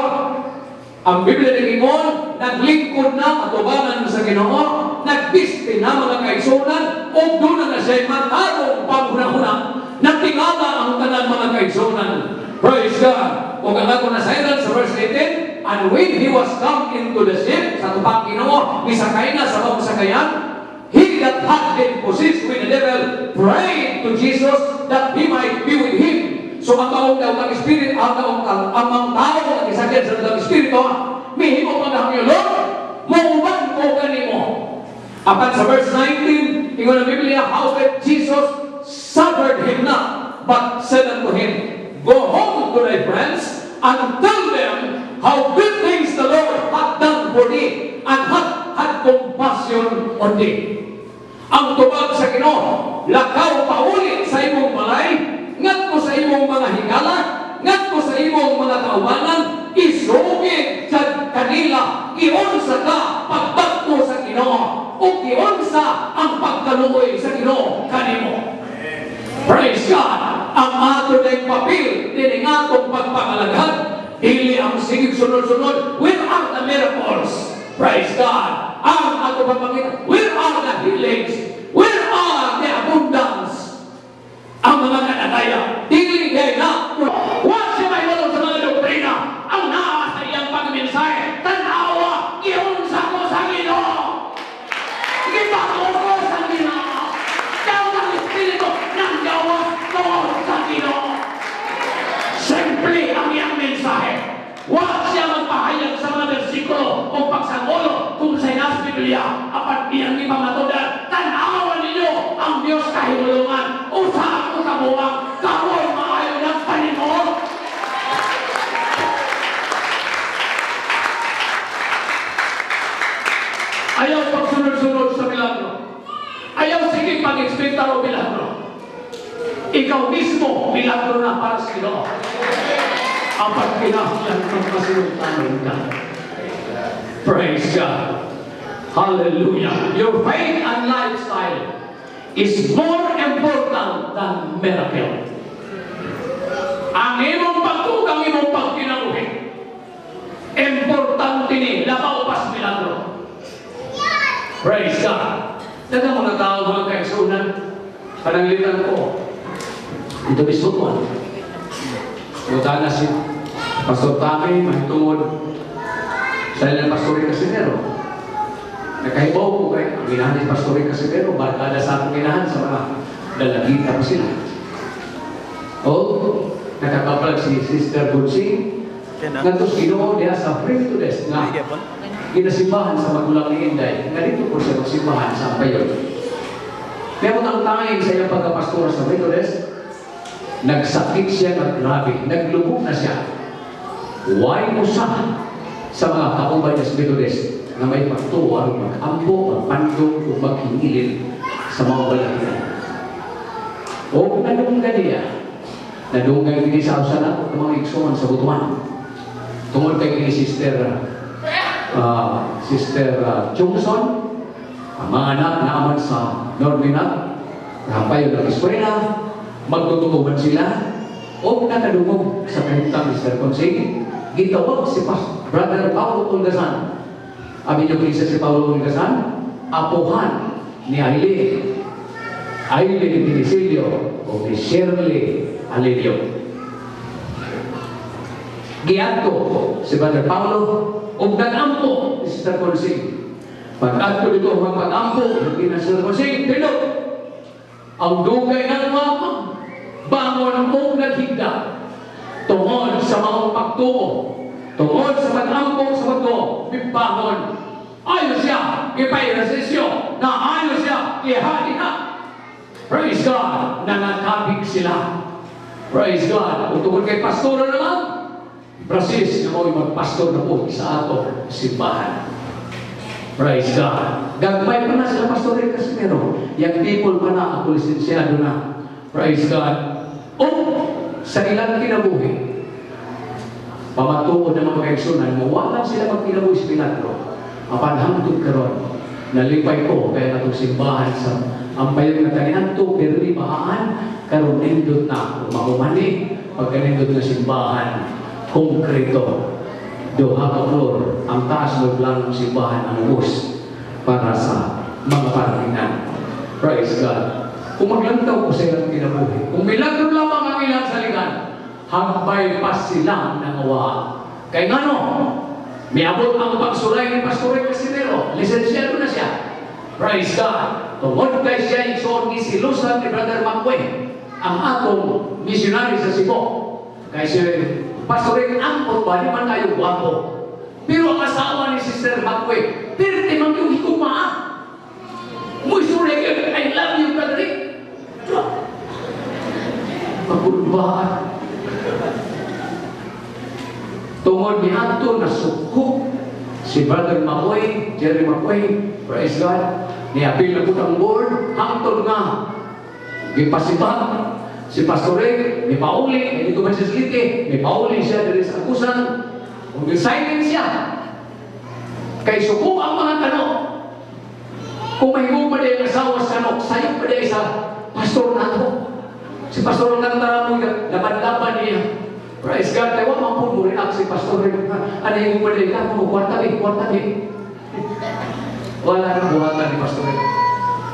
ang Biblia nag-ingon, naglingkod na atubanan sa Ginoo, nagbiste na mga kaigsunan, o doon na siya'y matarong panghuna-huna, natingala ang tanan mga kaigsunan. Praise God! O kaya ko nasairan sa verse 18, and when he was come into the ship, sa tupang Ginoo, misakay na sa sakayan, he that had been possessed with the devil prayed to Jesus that he might be with him. So ang taong daw ng Espiritu, ang mga tao na isakyan sa daw ng Espiritu, mihimo pagkahangyo, Lord, mauban ko kanimo. Apan sa verse 19, ingon ang Biblia, howbeit Jesus suffered him not, but said unto him, go home to thy friends, and tell them how good things the Lord hath done for thee, and hath had compassion on thee. Ang tubag sa Ginoo, lakaw paulit sa imong balay, ngadto sa imong mga higala, ngadto sa imong mga kaubanan, isugid sa kanila, iunsa ka pagtakto sa Ginoo, o iunsa ang pagkaluoy sa Ginoo kanimo. Praise God! Ang ato dayong papel, din ang atong pagpangalagad, dili ang sigig sunod-sunod, where are the miracles? Praise God! Ang ato pagpangita, where are the healings? Where are the abundance? Ang mga kanagaya, dili gaya na. What siya may wala sa mga doktrina? Ang naawa sa iyang pagmensahe, tanawa, iunsa ko sa Ginoo. Ipako ko sa Ginoo. Daw ng Espiritu ng gawa ko sa Ginoo. Simple ang iyang mensahe. Huwag siya magpahayag sa mga bersikulo o pagsanggolo kung sa inas Biblia apat iyang ipamatudan. Tanawan ninyo ang Diyos kahimulungan. Usahan ko sa buwang karoon maayon ng panimon. Ayaw pagsunod-sunod sa milagro. Ayaw sige pag-expectar o milagro. Ikaw mismo milagro na para sa Ginoo. Apat kinahanglan ng kasultanan ka. Praise God. Hallelujah. Your faith and lifestyle is more important than miracle. Ang imong pagtugang, imong pagkinabuhi, importante ni labaw pas milagro. Praise God. Dagang mga tao mga kaigsunan, pananglitan ko, ito mismo ko. Buta na si Pastor Tami, mahitungod sa ilang Pastor Casimero. Nakahibaw ko kayo, ang ginahan ni Pastor Casimero, barkada sa akong ginahan sa mga dalagita pa sila. O, nakakapalag si Sister Bunsing, ngantos Ginoo diya sa free to desk nga, ginasimbahan sa magulang ni Inday, nga dito po siya magsimbahan sa Ampayon. Kaya mo nang tangin sa iyang pagkapastora sa free to desk, nagsakit siya ng grabe, naglubog na siya. Why mo siya sa mga kaubay na Methodist na may pagtuwang, mag-ambo, magpandong, o maghingilin sa mga balahiran. O nadunggan niya, nadunggan din sa usanan ng mga igsuman sa butuan. Tungkol kay Sister Chungson, ang mga anak na aman sa Norminat, nahampayon ng eskwela, magtututuban sila o nakadungog sa kahintang Mr. Consing. Gitawag si Brother Paulo Olgasan. Amin niyo po isa si Paulo Olgasan, apuhan ni Aile. Aileen Tinisilio o ni Shirley Alilio. Giadto si Brother Paulo o nag-ampo si Sister Consing. Pag-adto dito ang pag-ampo, hindi na Sister Consing, dilo. Ang dugay ng mga bangon mong naghigda tungod sa mga pagtuo, tungod sa pag-ampo sa pagtuo, bibangon. Ayos siya, ipairasisyo, na ayos siya, ihali na. Praise God, nangatabig sila. Praise God. Kung tungkol kay pastora naman, Francis, na mo'y magpastor na po sa ato simbahan. Praise God. Gagmay pa na sila pastorin kasi pero yung people pa na ako lisensyado na. Praise God. O sa ilang kinabuhi, pamatuod ng mga kaigsunan, mawalan sila magkinabuhi sa Milagro. Mapanghangtod karon, nalipay ko kaya natong simbahan sa ang bayang natanihan to, pero di mahaan, karon nindot na, umahumani, pagkanindot na simbahan, konkreto, duha ka floor, ang taas ng planong simbahan ang bus para sa mga paratingan. Praise God. Kung maglantaw ko sa ilang kinabuhi, kung milagro lamang ang ilang saligan, hambay pa silang nangawa. Kaya nga no, may abot ang pagsulay ni Pastor Casimiro, lisensyado na siya. Praise God. Tungod kay siya yung gisilusan ni Brother Macway, ang atong missionary sa Cebu. Kaya siya, Pastor Rick, angkot ba? Di man kayo guwapo. Pero ang asawa ni Sister Macway, pirti man yung hikumaa. Muy sure, I love you, Brother Rick. Pagulbaan. Tungod ni Anto, nasukok si Brother Macway, Jerry Macway, praise God, niapil na po ang board, hangtod nga, gipasibang, si Pastor Rick, may pauli, dito ba siya siliti, may pauli siya dari sa akusan, kung silent siya, kay suko ang mga tanong, kung mahigong pa din ang asawa sa tanong, sayang pa din sa Pastor Nato, si Pastor Nato mo, laban-laban niya, praise God, tayo mampun mo rin ako si Pastor Rick, ano yung pa din ka, kwarta din, wala nang buhatan ni Pastor Rick,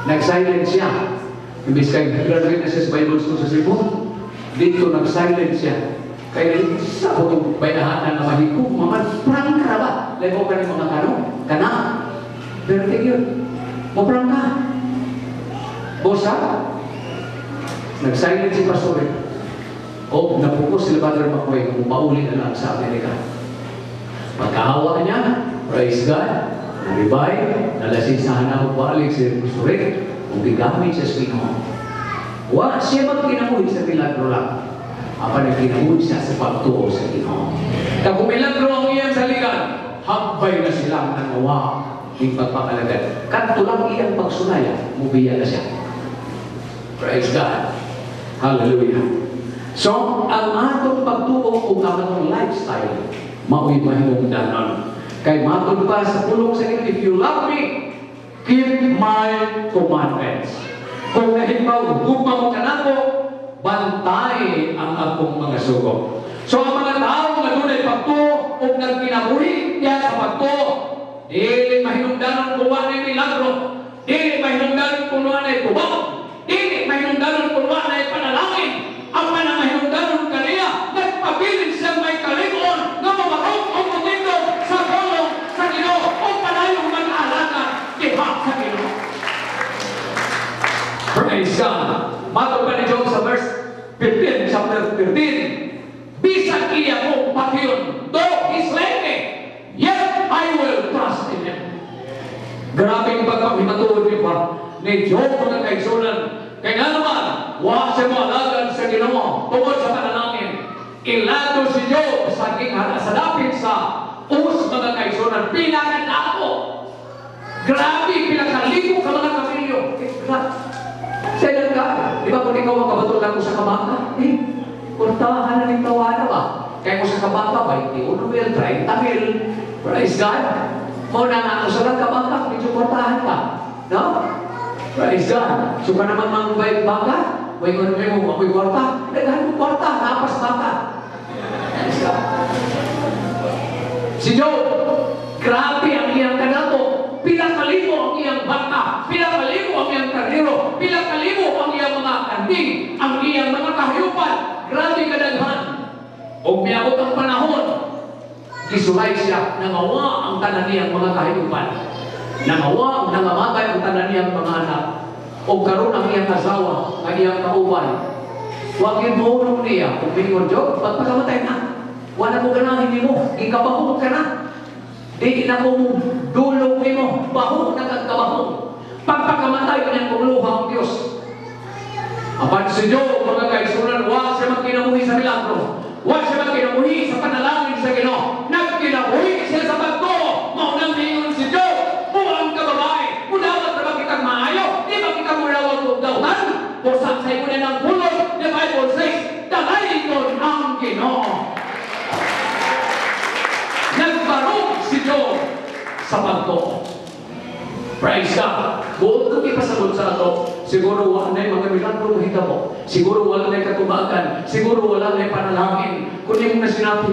nag-silent siya. Imbis kay graduate na siya sa Bible School sa Cebu, dito nag-silent siya. Kaya sa kutong bayahan na mahigong, mamad, prang ka ba? Lego ka ng mga tanong, kana. Pero tingin, maprang ka. Bosa, nag-silent si Pastor Rick. O, napukos sila Brother Macway kung mauli na lang sa Amerika. Pagkahawa niya, praise God, na-revive, nalasing sa hanap balik si Pastor Rick, kung gigamit siya sa Pinoon. Wala siya magkinamuhi sa milagro lang. Apa nagkinamuhi siya sa pagtuo sa Pinoon. Kung milagro ang iyang saligan, hagbay na silang nangawa ng pagpakalagad. Kanto lang iyang pagsunaya, mubiya na siya. Praise God. Hallelujah. So, ang atong pagtuo o atong lifestyle, mao'y mahimungdanon. Kay matod pa sa pulong sa inyo, if you love me, keep my commandments. Kung nahibaw, gugma mo ka na ko, bantay ang akong mga sugo. So ang mga tao nga doon ay pagtuo o nagkinabuhi niya sa pagtuo, dili mahinungdanon kung ano ay milagro, dili mahinungdanon kung ano ay tubag, dili mahinungdanon kung ano ay panalangin, ang panamahinungdanon kaniya, nagpabilin siyang may kalingon na mamarong o pagkito sa tulong sa Ginoo o panayong mag-alaga diha sa Ginoo. Praise God. Matod pa ni Job sa verse 15, chapter 15. Bisag iya ko patiyon, though he slay me, yet I will trust in him. Grabing pagpapimatuod ni pa ni Job mga kaigsunan. Kaya nga naman, wa siya maalagan sa Ginoo tungkol sa panalangin. Ilato si Job sa dapit sa us mga kaigsunan. Pinakadako. Grabe, pinakaligo ka mga kapilyo. Sa'yo ka, di ba kung ikaw ang kabatulan ko sa kabaka? Kurtahan na ng tawana ba? Kaya ko sa kabaka ba, 21 mil, 30 mil. Praise God. Muna nga, kung sa kabaka, medyo kurtahan ka. No? Praise God. So ka naman mga bayang baka, may mo, ako'y kwarta. Naghan mo kwarta, napas baka. Praise God. Si Job, grabe ang iyang kanato. Pinakalibo ang iyang bata, pinakalibo ang iyang karnero, pinakalibo ang O miabot ang panahon, gisulay siya, nangawa ang tanan niyang mga kahidupan. Nangawa ang nangamatay ang tanan niyang mga anak. O karon ang iyang asawa, ang iyang kauban. Huwag yung mahulong niya, kung binigod Diyo, pagpakamatay na. Wala mo ganahin niyo mo, ikabahong ka na. Di na kung dulong mo, bahong na kagkabahong. Pagpakamatay ka niyang kumuluha ang Diyos. Apan si Diyo, mga kaisunan, huwag siya magkinabuhi sa milagro. Huwag siya magkinabuhi sa panalangin sa Ginoo. Nagkinabuhi siya sa pagko. Maunang ningon si Diyo, buwang ka babae. Mudawat na ba kitang maayo? Di ba kitang mulawag kong dautan? Pusak sa imo na ng pulot. The Bible says, dalayon ang Ginoo. Nagbarog si Diyo sa pagko. Praise God. Buot kong ipasabot sa ato, siguro wala na yung mga milagro mahita mo. Siguro wala na yung katubagan. Siguro wala na yung panalangin. Kung yung na sinabi,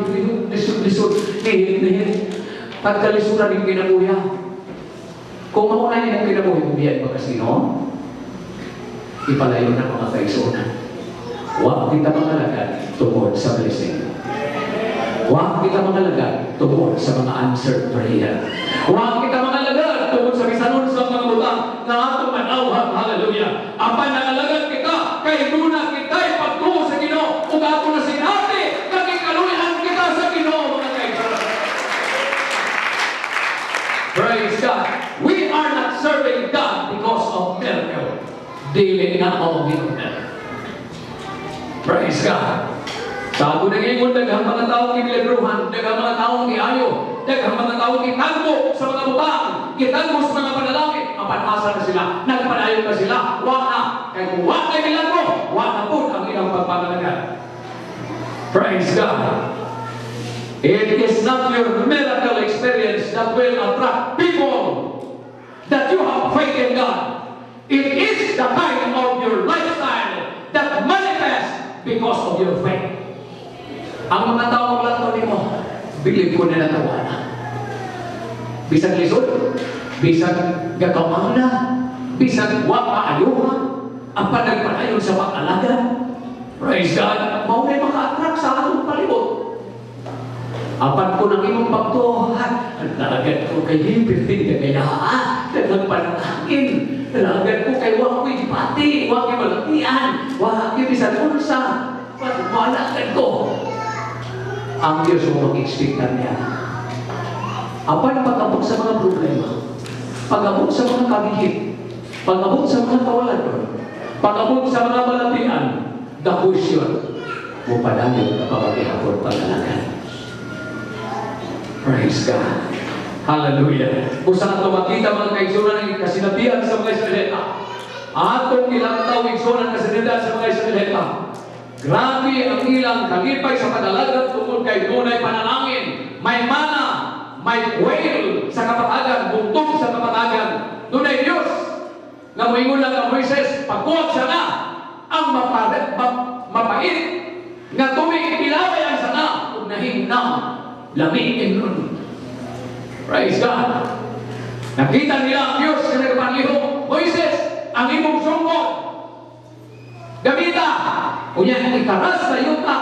lisod, nihit. Pagkalisuran yung kinabuya. Kung mauna yung kinabuya, bumiyan ba kasi no? Ipalayo na mga kaisunan. Huwag kita mangalagad tungkol sa blessing. Huwag kita mangalagad tungkol sa mga answered prayer. Huwag kita mangalagad tungkol sa misanon sa mga butang na atong manawhan. Hallelujah. Apan nangalagad kita, kay muna kita'y pagtuo sa Ginoo. Kung ako na sinabi, kakikaluyan kita sa Ginoo, mga kaibigan. Praise God. We are not serving God because of miracle. Dili na ako miracle. Praise God. Sa ako nag-ingon, daghang mga taong imilagruhan, daghang mga taong iayo, daghang mga taong itango sa mga butang, itango sa mga panalangin, mapanasa na sila, nagpanayon na sila, wag na. Kaya kung wag na milagro, wag na po ang ilang pagpapalagan. Praise God. It is not your miracle experience that will attract people that you have faith in God. It is the kind of your lifestyle that manifests because of your faith. Ang mga tao maglantaw ni mo, bilib ko na natawanan. Bisag lisod, bisag gagawang na, bisag wapa ayuha, ang panagpanayon sa pag-alaga. Praise God, maunay maka-attract sa atong palibot. Apan ko ng imong pagtuhan, nalagad ko kay Hipirtin ka kaya dagang panangin, nalagad ko kay Wakoy Pati, Wakoy Malatian, Wakoy Bisan Unsa, malagad ko. Ang Diyos mo mag-expectan niya. Apan pag-abot sa mga problema, pag-abot sa mga kabihit, pag-abot sa mga kawalan, pag-abot sa mga balatian, the question, mo padamit na pagkakihapon pag-alagan. Praise God. Hallelujah. Kung saan ito makita mga kaigsunan ng kasinabihan sa mga Israelita, atong ilang tawag igsunan kasinidad sa mga Israelita, grabe ang ilang kalipay sa padalagan tungkol kay dunay panalangin. May mana, may whale sa kapatagan, buntong sa kapatagan. Dunay Diyos na moingon lang ang Moises, pagkuwag siya na ang mapait nga tuming ilaway ang sana kung nahingnang lamigin nun. Praise God. Nakita nila ang Diyos na nagpanlihok, Moises, ang imong sungkot gamita kunya ikaras sa yuta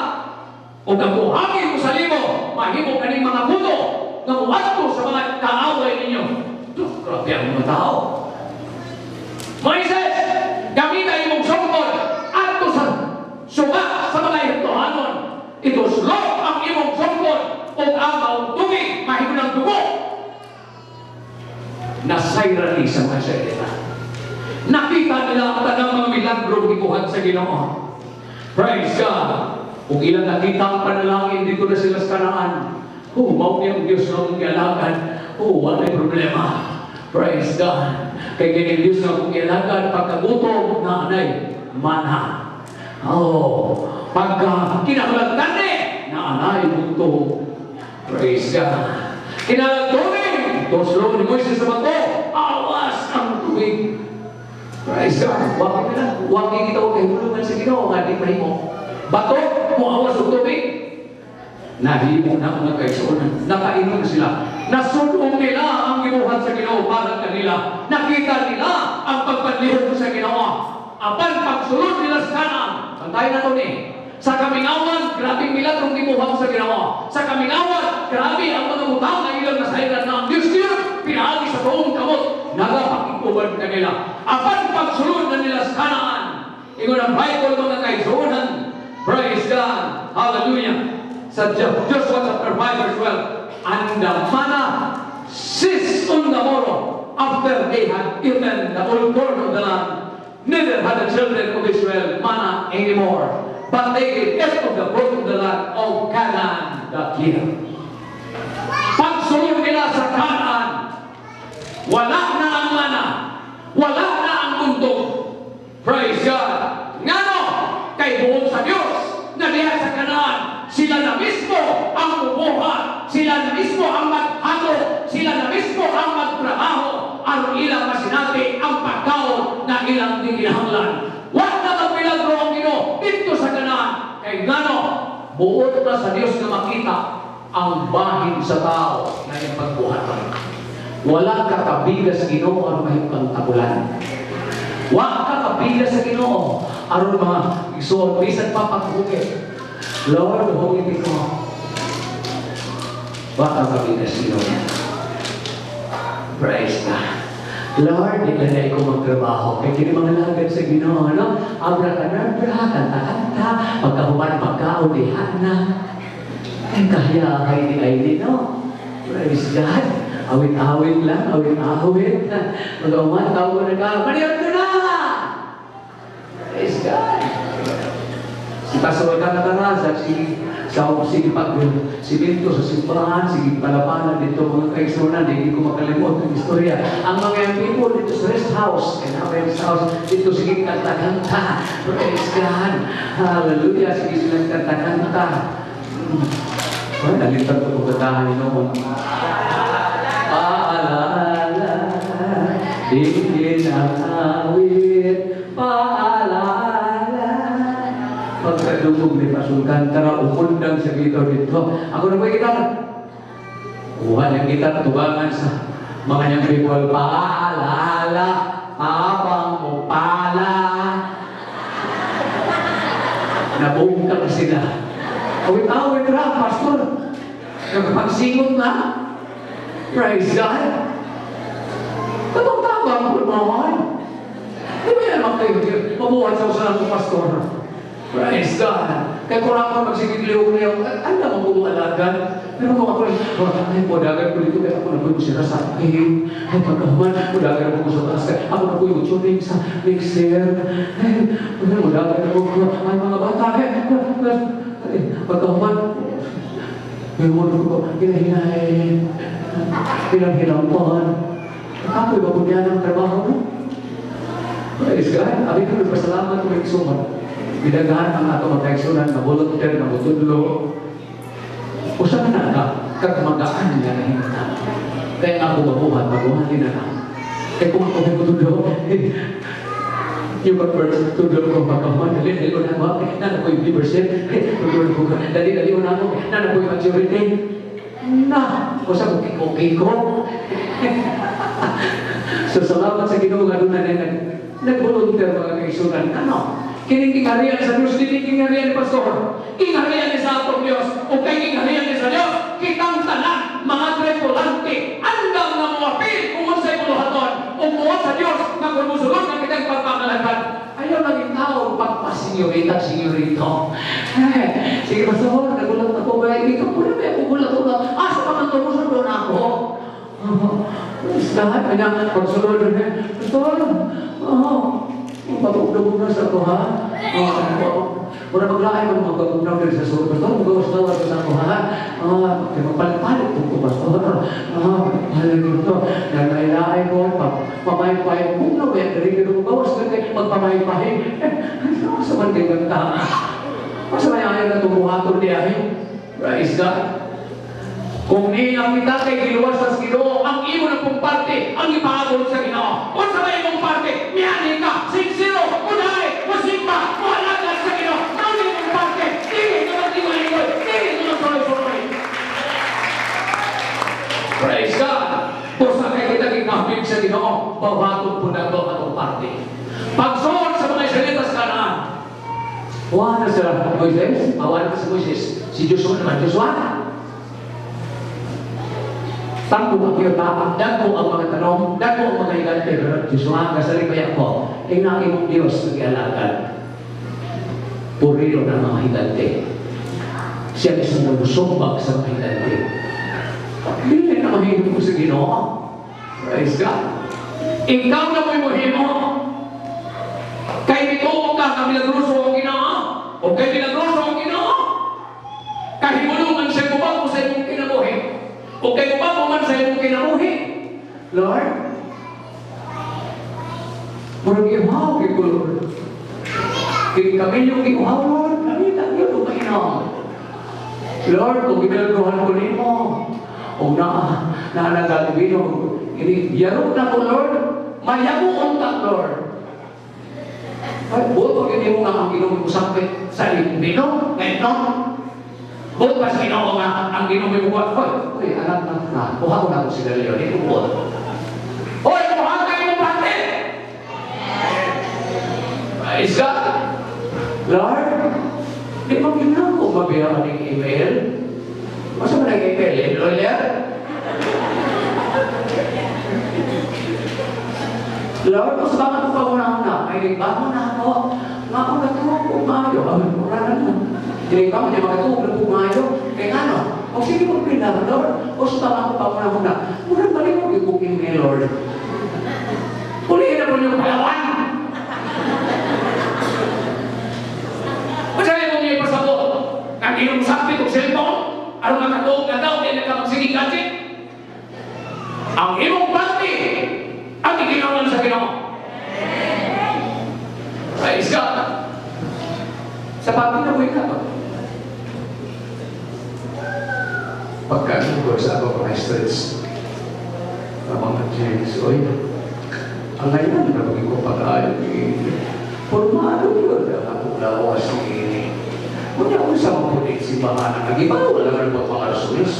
o kabuhangin mo sa limo mahimo kaning mga buto nga muadto sa mga kaaway ninyo. Grabe ang mga tao. Moises, gamita imong sungkot adto sa suga sa mga hituhanon. Ituslok ang imong sungkot o ang tubig mahimo ng dugo. Nasayra ni sa mga Israelita. Nakita nila ang tanang mga milagro gibuhat sa Ginoo. Praise God. Kung ilang nakita ang panalangin dito na sila sa Kanaan, mao niyang Diyos na kung ialagan, wala problema. Praise God. Kaya ganyan Diyos na kung ialagan, pagkagutom na anay, mana. Pagka kinahulagtan na anay, buto. Praise God. Kinalagtunin, toslo ni Moises sa bato, awas ang tubig. Praise God. Huwag kita o kayo tulungan sa Ginoo nga di mahimo. Bato, muawas ang tubig. Nahimo na mga kaisunan. Nakainom sila. Nasunong nila ang gibuhat sa Ginoo para kanila. Nakita nila ang pagpanlihok sa Ginoo. Apan pagsulod nila sa kanan, pantay na to ni. Sa kamingawan, grabe milagrong gibuhat sa Ginoo. Sa kamingawat, grabe ang mga butang na ilang nasairan na ang Diyos niya, pinaagi sa tuong kamot, nagapakikuban kanila. Apan pagsulod na nila sa Kanaan, ingon ang Bible mga kaisunan, praise God, hallelujah. Sa Joshua chapter 5 verse 12, and the manna ceased on the morrow after they had eaten the old corn of the land. Neither had the children of Israel manna anymore, but they ate of the fruit of the land of Canaan that year. Pagsulod nila sa Canaan, wala na ang manna, wala na ang bundok. Praise God. Ngano? Kay buong sa Diyos na diha sa Canaan, sila na mismo ang bubuhat, sila na mismo ang maghago, sila na mismo ang magtrabaho, ang ilang masinati ang pagkaon na ilang dinihanglan. Wala na magmilagro ang Ginoo dito sa Canaan. Kay ngano, buot na sa Diyos na makita ang bahin sa tao na yung pagbuhatan. Wala ka kabiga sa Ginoo ang may pangtabulan. Wala ka kabiga sa Ginoo aron mga isuon bisan pa pagbuhit. Lord, huwag ko. Wala ka kabiga sa Ginoo. Praise God. Lord, di na ko magtrabaho. Kaya kini mga lagad sa Ginoo, no? Abracadabra, kanta-kanta, pagkahuman pagkaon, dihan na. Kaya kay di no? Praise God. Awit-awit lang, awit-awit. Mag-uman, tawag na ka, maniyag ko na! Praise God. Si Pastor Kanatarazat, sige pag-siminto sa simbahan, sige palapanan dito mga kaisunan, hindi ko makalimot ang istorya. Ang mga people dito sa rest house, and our rest house, dito sige kanta-kanta. Praise God. Hallelujah. Sige silang kanta-kanta. Ay, nalitan ko pagkatahan noon. Paalala, hindi na awit, paalala. Pagkadugog ni Pasulkan, tara umundang sa gitar dito. Ako na po yung gitar. Kuha niyang gitar, tubangan sa mga niyang people. Paalala, habang mo pala. Nabungka sila. Awit-awit ra, Pastor. Nagpagsingot na. Praise God. Tabang-tabang po naman. Di ba yan kayo? Mabuhat sa usahan ko, Pastor. Praise God. Kaya kurang pa magsigit-liw-liw. Ano naman bumalagan? Pero kung ako, ay, pudagan ko dito. Kaya ako na po yung sirasakin. Ay, pagkaman, pudagan ako sa taas. Ako na po yung tuning sa mixer. Ay, pudagan ako. Ay, mga bata. Pagkaman, yung mundo ko, hinahinahin. Hinang-hinapan. Ako'y ba po niya ng trabaho mo? Praise God. Abi ko nagpasalamat ko may isuman. Binagahan ang ato magkaisunan na volunteer na butudlo. Usa na na, kagmagaan niya na hinata. Kaya nga ako mabuhat, mabuhat din na. Kaya kung ako may butudlo, yung pag-first tudlo ko pagkaman, dali ko na ba? Nana ko yung liverset, tudlo ko, dali ko na ako, nana ko yung maturity. Na, usa ko kiko-kiko. So, salamat sa Ginoo nga doon na nag-volunteer mga kaisunan. Ano? Kinikingarihan sa Diyos, kinikingarihan ni Pastor. Kingarihan ni sa atong Diyos. O kay kingarihan ni sa Diyos, kitang tanan, mga tripulante, andang na muwapil, kung sa'y puluhaton, umuot sa Diyos, magumusulot na kitang pagpapalagan. Ayaw lang yung tao, pagpasinyorita, sinyorito. Sige, Pastor, nagulat ako ba? Hindi ka po na ba? Nagulat ako ba? Asa pa man tumusunod doon ako? Lahat, kanya, pagsunod doon, Pastor, pag-ugdog na sa ako, ha? Muna maglaay mo mga pag-ugdog na sa sunod, Pastor, magawas-gawas sa ako, ha? Magpalit-palit po, Pastor. Naglaay ko, pamay-pahin, kung na ba yan, narinig mo, gawas ka kayo, magpamay-pahin. Sa man kayo kanta. Masamayayan na tumuhatol niya, praise God. Kung niyang kita kay giluwas sa Ginoo, ang imo na pong parte, ang ipahabol sa Ginoo. Kung sa may mong parte, miyani ka, sigsiro, unahay, musimba, muhalagan sa Ginoo. Ang imo parte, tingin na magdiwaligoy, tingin na magsuloy-suloy. Praise God! Kung sa kay kita kikabig sa Ginoo, pabatong po na ito atong parte. Pagsuot sa mga Israelitas Kanaan, Wala na sila, Moises. Awan na si Moises. Si Joshua naman, Joshua. Takbo ang iyo tapak, dagko ang mga tanong, dagko ang mga higante. Pero Joshua, kasali kaya ko, ingnan imong Diyos nag-ialagan. Purilo ng mga higante. Siya isang nagsusumbag sa mga higante. Hindi na mahimok mo sa Ginoo. Praise God. Ikaw na mo'y mahimo. Kay nito ka na milagroso ang Ginoo. O kay milagroso ang Ginoo. Kahimulungan siya gumawa mo sa iyong kinabuhi. O kay gumawa man sa iyong kinabuhi. Lord, murag iuhaw kay ko, Lord. Kaya kami yung iuhaw, Lord. Nakita niyo ito mainom. Lord, kung ginagawan ko nimo, o nagalibino, yarok na ko, Lord. Mayabuon ka, Lord. Ay, buot pag hindi mo nga ang ginong musapit sa libino, ngayon, no? Buot pa sa ginoo nga ang ginong may buwat. Uy, anak na, kuha ko na ko sila leon. Ito buot. Uy, kuha ka yung bate! Praise God! Lord, di mo ginang ko mabiyaan ng email? Masa mo nag-email? Lawyer? Lord, kung sa bakit pa una-una, ay bago na ako, makakatuwa ko mayo. Mura na lang. Hindi ba mo niya makatuwa na po mayo? Kaya ano? O sige mo pinag, Lord, o sa bakit pa una-una, mura balik mo i-booking me, Lord. Ulihin na po niyong palawan! Masabi mo niya ipasabot, kang inumusapit o cellphone, ano nga katuwa na daw, kaya nagkamagsinging gadget? Ang imong pati, ang iginawan sa Ginoo. Praise God. Sa pati na buhay ka to. Pagkano ko sa ako mga streets, ang mga James, oy, ang ngayon na maging ko pag-aayon ni formado yun, ang akong lawas ni Muna ako sa mga pulit simbahan, nag-ibaw lang ang mga rasulis.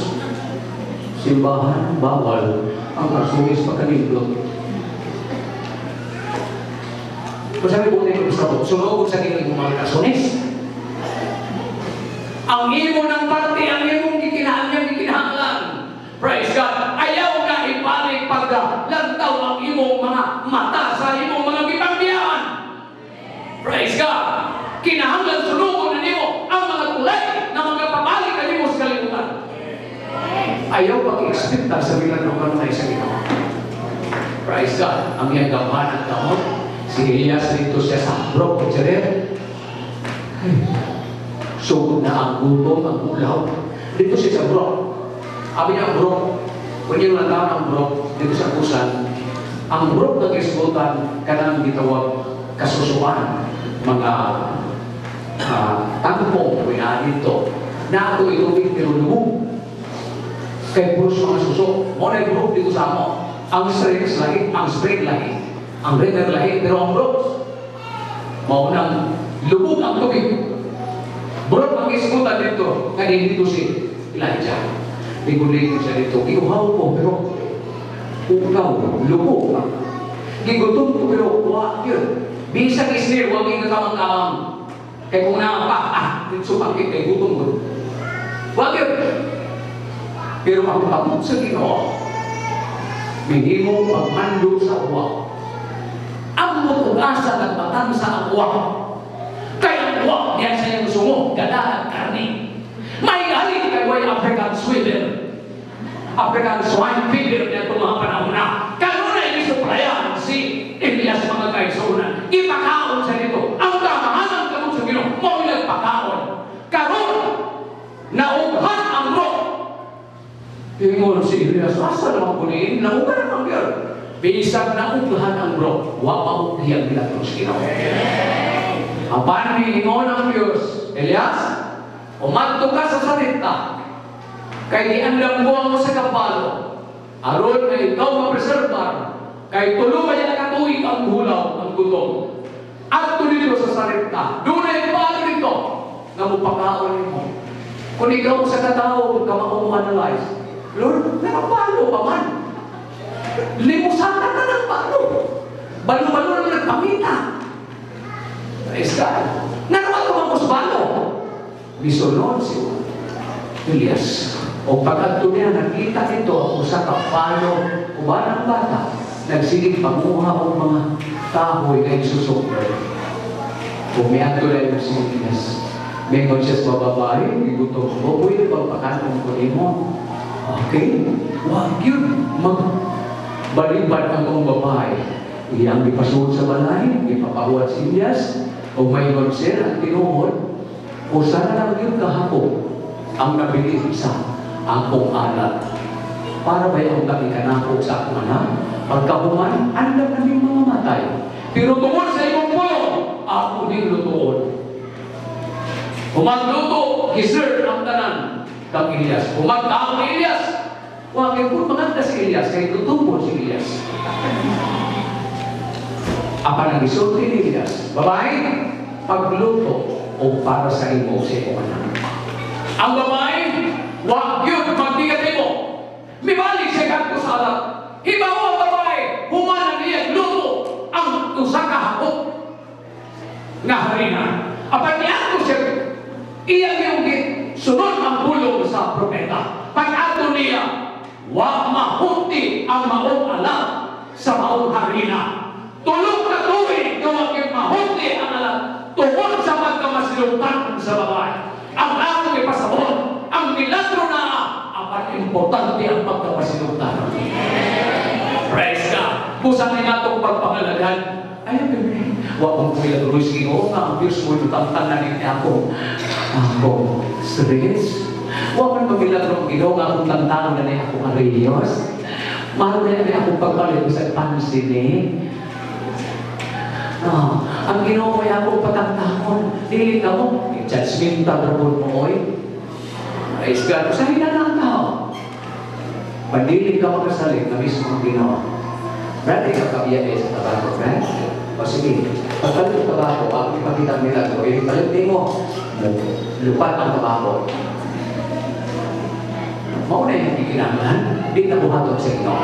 Simbahan, bawal, ang rasulis pagkanindot. Kung sabi po tayo sa sunod sa ginong mga kasunis. Ang imo ng parte, ang imong gikinahanglan. Praise God. Ayaw na ibalik paglantaw ang imong mga mata sa imong mga gipangbiyahan. Praise God. Kinahanglan sunugon na nimo ang mga tulay na mga pabalik na nimo sa kalimutan. Ayaw pag-expecta sa bilang ng kanunay sa Ginoo. Praise God. Ang iyang gamhanan kamot. Si Elias dito siya sa Brok, Jerer. Sugod na ang gutom, ang ulaw. Dito siya sa Brok. Abi niya ang Brok. Kung yung lantaon ang Brok, dito sa Kusan, ang Brok ng isbutan, kanang gitawag kasusuan. Mga tangpo, kaya dito. Na ito itubig nilulubog. Kay puros mga susok. Muna yung Brok dito sa mo. Ang strings lagi, ang spring lagi. Ang river lahi, pero ang Brok, maunang lubog ang tubig. Brok ang isbutan dito, kaya dito si Elijah. Ligo-ligo siya dito, iuhaw mo, pero ugaw, lubog. Gigutom ko, pero wak yun. Bisag isnir, huwag yung nakamang-kamang. Kaya kung pa, sumangkit kay gutom ko. Wag yun. Pero ang pamot sa Ginoo, minimum pagmando sa uwak. Ang mutugasa at batang sa uwak. Kaya ang uwak diyan sa iyong sungo, gada at karni. May galing kay way African swivel. African swine fever na itong mga panahon na. Kanuna yung suplayan si Elias mga kaisunan. Ipakaon sa nito. Ang kamahalan kamot sa Ginoo, mo nagpakaon. Karon, naughan ang Brok. Ingon si Elias, asa naman kunin? Naughan ang Brok. Bisag na ughan ang Brok, wapaughiyang milagros Ginoo. Apan ingon ang Diyos, Elias, umadto ka sa salita, kay diandang buwang mo sa kapalo, aron na ikaw mapreserbar, kay tulungan niya nakatuig ang hulaw, ang gutom. At dito sa salita, doon ay palo nito, na mupakaon mo. Kung ikaw sa katao, kamakumanalize, Lord, nakapalo pa man. Limusakan na ng palo. Balo-balo na nagpamita. Praise God. Nanuwa ka mo sa balo. Bisunod si Elias. O pagkatto niya, nakita nito ako sa kapalo uban ng bata. Nagsigig panguha o mga kahoy na isusukler. Pumiato na yung si Elias. Mengon siya sa babae, iguto ko, pwede pagpakanong ko mo. Okay? Wag yun. Magbaliban ang mga babae. Iyang ipasuot sa balay, ipapahuat si Elias, o may siya at tinuhod, o sana lang yun kahapon ang nabili sa akong anak. Para ba yung kapikanako sa akong anak? Pagkahuman, andam na yung mga matay. Pero tungkol sa imong po, ako din lutuon. Umagluto, giser ang tanan kang Elias. Umagtaong Elias. Huwag yung maganda si Elias, kaya lutuon si Elias. Apa nang isulti ni Elias? Babae, pagluto o para sa imo sa imo anak. Ang babae, wag yun, magbigat mo. Mibalik siya kanto sa anak. Hibaw ang babae, humanang niya luto ang usa ka hapot nga harina. Apan niya siya, iyang yung sunod ang bulong sa propeta. Pag-ato niya, wag mahunti ang maong alam sa maong harina. Tulog na tuwing na wag yung mahunti ang alam tungkol sa pagkamasilutan sa babae. Ang akong ipasabot, ang milagro na apan importante ang pagkamasilutan. Praise God. Kusang nga itong pagpangalagan. Ayaw, bebe. Wag mong milagro si Ginoo nga ang Diyos mo tutangtan na niya ako. Ako, stress. Wag mong magmilagro ang Ginoo nga akong tangtan na niya ako ariyos. Mahal na niya akong pagkalit sa pansin eh. Ang Ginoo ay akong patangtakon. Dili ka mo. Judgmental rapon mo, oy. Praise God. Usahin na lang tao. Pandilig ka magkasalit na mismo ang Ginoo. Brad, ikaw kabiyan eh sa tabako, Brad. O sige, pagkalit ang tabako, ako ipakita ang milagro. Ipalit mo. Lupat ang tabako. Mauna yung ikinangan, di na buhaton sa inyo.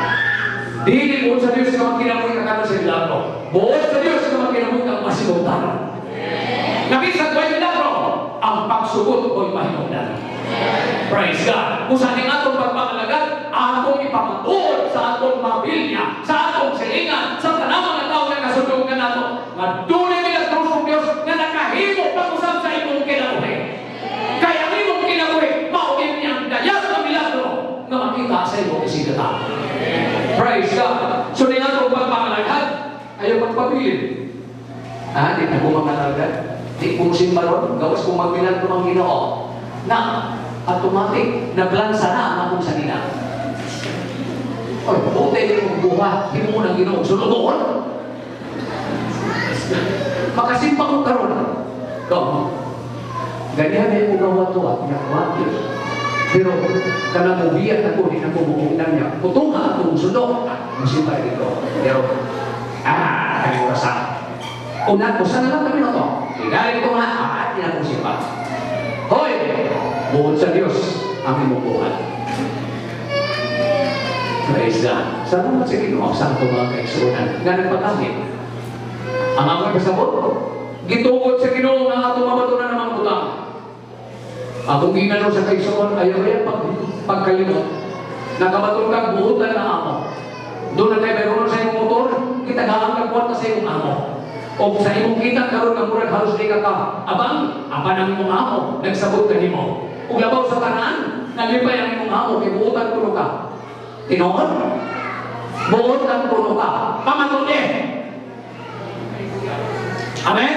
Dili buod sa Diyos na magkinamoy kakano sa milagro. Buod sa Diyos na magkinamoy kang masiguntaran. Nabisan ko yung milagro, ang pagsugot ko'y mahinungdan. Praise God. Kung saan yung atong pagpangalagan, atong ipamatuod sa atong mabilya, sa atong silingan, sa tanamang na tao na kasundugan nato. Nga dunay milagro sa Diyos na nakahimo pag-usap sa imong kinabuhi. Kaya imong kinabuhi, maugin niyang dayas na milagro na makita sa imong isigata. Praise God. So yung atong pagpangalagan, ayaw magpabilin. Di na ko mangalagad. Di kung simbalon, gawas kung magbilagro ng Ginoo. Na automatic na plansa na ang akong sanina. Oy, buti yung buha, hindi mo nang Ginoo sulutuon. Makasimpang mo karon. Ganyan ay ugawa to at yakwa. Pero kanang mubiyat ako, di na ko mukungdan niya. Putunga akong sulok. Masimpay dito. Pero, kami rasa. Una, kung saan na lang kami na to? Igaling ko nga, di na ko simpa. Hoy! Bukod sa Diyos, ang imukuhan. Praise God. Salamat sa Ginoo, santo mga kaigsunan. Nga nagpatamit. Ang ako'y pasabot, gitugod sa Ginoo nga atong mabatunan ng mga butang. Akong ginano sa kaigsunan, ayaw kaya pagkalimot. Nakabaton kang buhutan na amo. Doon na tayo mayroon sa iyong motor, kita gaang kagwarta sa iyong amo. O sa imong kita karon nga murag halos di ka abang apa nang imong amo nagsabot kanimo ug labaw sa tanan nalipay ang imong amo kay buotan kuno ka tinuod buotan kuno ka pamatud amen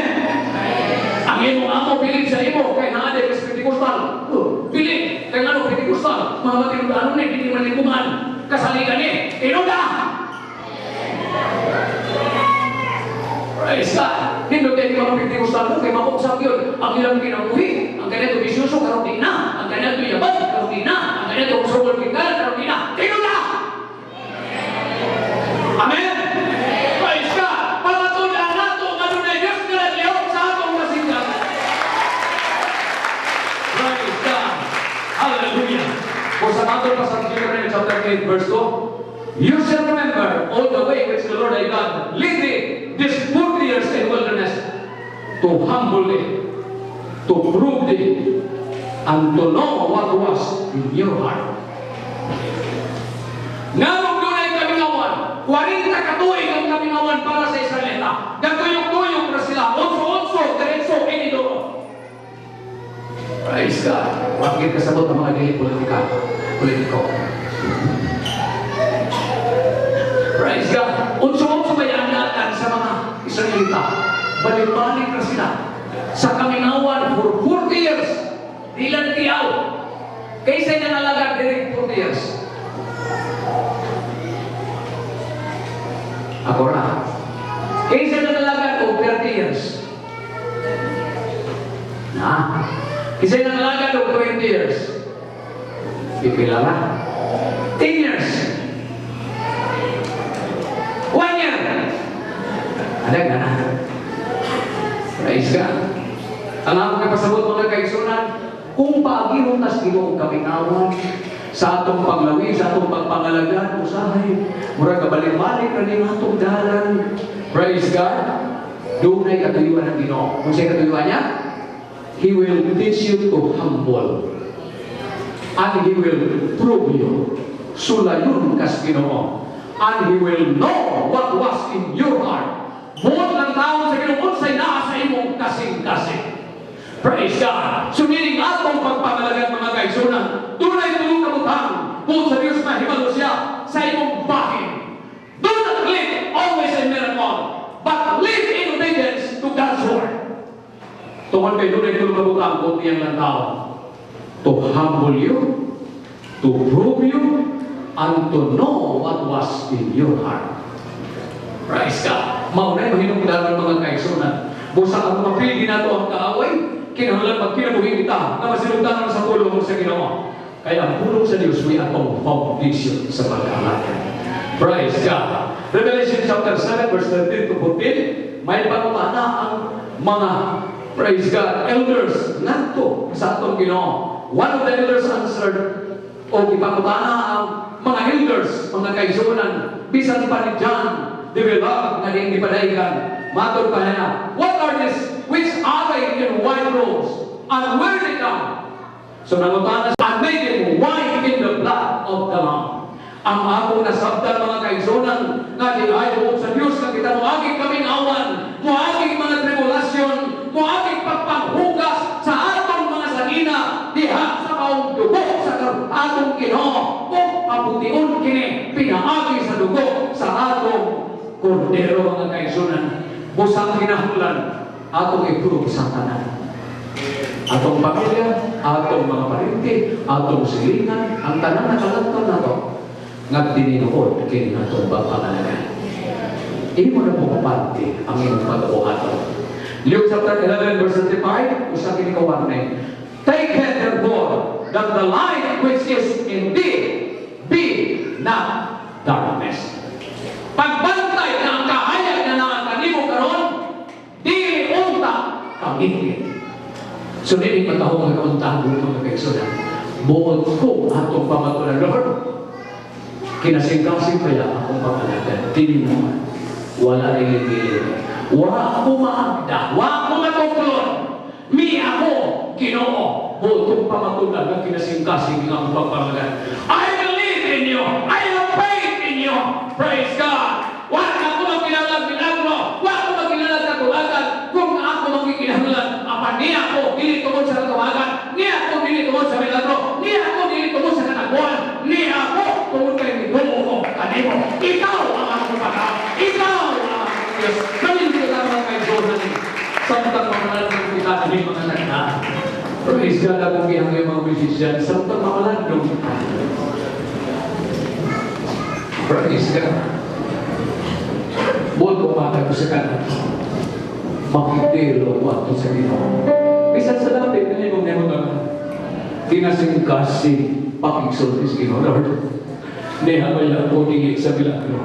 ang imong amo pilit sa imo kay naa day Pentecostal pilit kay ano Pentecostal mga matinudan ni dili man lipungan kasaligan ni tinuda. Praise God. Nindot kayo mga Pentecostal mo, kay mapuksak yun. Ang ilang kinabuhi, ang ganito bisyuso, karoon din na. Ang ganito yabat, karoon din na. Ang ganito usawal kinggan, karoon din na. Tino na! Amen? Praise God. Pamatula na ito, ano na Diyos na lihok sa atong kasinggan. Praise God. Hallelujah. Kung sa atong pasang Deuteronomy chapter 8, verse 2, you shall remember all the way which the Lord thy God lead thee this 40 years in wilderness to humbly to prove it and to know what was in your heart. Nganong doon ay kamingawan, 40 katuig ang kamingawan para sa Israelita. Gaguyog-guyog na sila, onso-onso, diretso, inidoro. Praise God. Bakit kasabot ang mga dili politiko? Praise God. Onso-onso ba yan natin sa mga Israelita? Balik-balik na sila sa kamingawan for 40 years. Ilan tiyaw? Kaysa niya nalaga direct 40 years. Ako na. Kaysa niya nalaga o 30 years. Na. Kaysa niya nalaga o 20 years. Pipila na. 10 years. 1 year. Ada ka na. Praise God. Ang ako kapasabot mga kaigsunan, kung paagihon tas Ginoo kaminawan sa atong paglawig, sa atong pagpangalagaan, usahay, mura kabalik-balik na ning atong dalan. Praise God. Doon ay katuyuan ng Ginoo. Kung siya'y katuyuan niya, He will teach you to humble. And He will prove you. Sulayon kas Ginoo. And He will know what was in your heart. Buot ng taon sa Ginoo sa'y naa sa imong kasing-kasing. Praise God. Sumiling atong pagpangalagan mga kaigsunan. Tunay tulong kabutang. Kung sa Diyos mahimalo siya sa imong bahin. Do not live always in miracle, but live in obedience to God's word. Tungkol kay tunay tulong kabutang kung niyang lantawan. To humble you, to prove you, and to know what was in your heart. Praise God. Maunay mahinong kilalan mga kaigsunan. Busa ang mapili nato ang kaaway. Kinahanglan magkinabuhin kita na masinugdanan sa pulong sa Ginoo. Kaya ang pulong sa Diyos may atong foundation sa pagkakalakan. Praise God. Revelation chapter 7 verse 13 to 14, may pangumana ang mga, praise God, elders ngadto sa atong Ginoo. One of the elders answered, o ipangumana ang mga elders, mga kaigsunan, bisan pa ni John the Beloved na di padaygan. Matod pa niya, what are these which are they in white robes, and where they come? So nangutana, and made them white in the blood of the Lamb. Ang akong nasabdan mga kaigsunan, nga di ay sa Diyos na kita muaging kaming awan, muaging mga tribulasyon, muaging pagpanghugas sa atong mga sanina, diha sa maong dugo sa atong Ginoo, kung aputiun kini, pinaagi sa dugo sa atong kordero mga kaigsunan. Busang kinahanglan atong i-prove sa tanan. Atong pamilya, atong mga parinti, atong silingan, ang tanan na kalagtan nato nga dininuod kini atong pagpangalagan. Imo na po kapante ang inyong pag-uhaton. Luke chapter 11 verse 35, usa kini kawan ni, take heed therefore that the light which is in thee be not darkness. Pagbantay na ang kahayag na nakakanimo karon, di unta kangingin. So nini matahong ang kauntahan mga kaigsunan. Buod ko atong pamatunan, Lord, kinasing-kasing kaya akong pamalagan. Dili mo, wala rin gilid. Wa ko maagda, wa ko matuklon. Mi ako, Ginoo, buod kong pamatunan ng kinasing-kasing ang pamalagan. I believe in you. I have faith in you. Praise God. Wala ako magkinalag milagro. Wala ako magkinalag katuwagan. Kung ako magkikinahanglan, apa niya ako dili tungod sa katuwagan. Niya ako dili tungod sa milagro. Niya ako dili tungod sa kanaguan. Niya ako tungod kay Ginoo ko kanimo. Ikaw ang akong pagkaw. Ikaw ang akong Diyos. Manin kita mga kaigsunan ni. Samtang mamalan ng kita ni mga nagna. Praise God akong ginagawa mga musician. Samtang mamalan ng kita. Praise God. Bodo umatay ko sa kanan. Makitilo ko ato sa Ginoo. Bisan sa dati, kanina mong nemo naman. Tinasing-kasing pakigsultis Ginoo, Lord. Niyabaya ko dili sa milagro.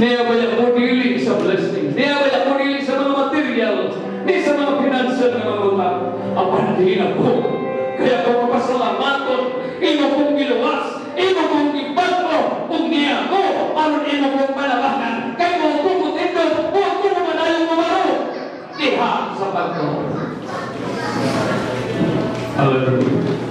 Niyabaya ko dili sa blessing. Niyabaya ko dili sa mga material. Ni sa mga financial na mga utang. Apandihin ako. Kaya ko mapasalamaton. Ino kong giluwas. Ino kong ibanto. Kung niya ako, aron ino kong palabanan. Kaya mo kong ito, huwag ko naman ayong mamaro. Diha sa banto. Hallelujah.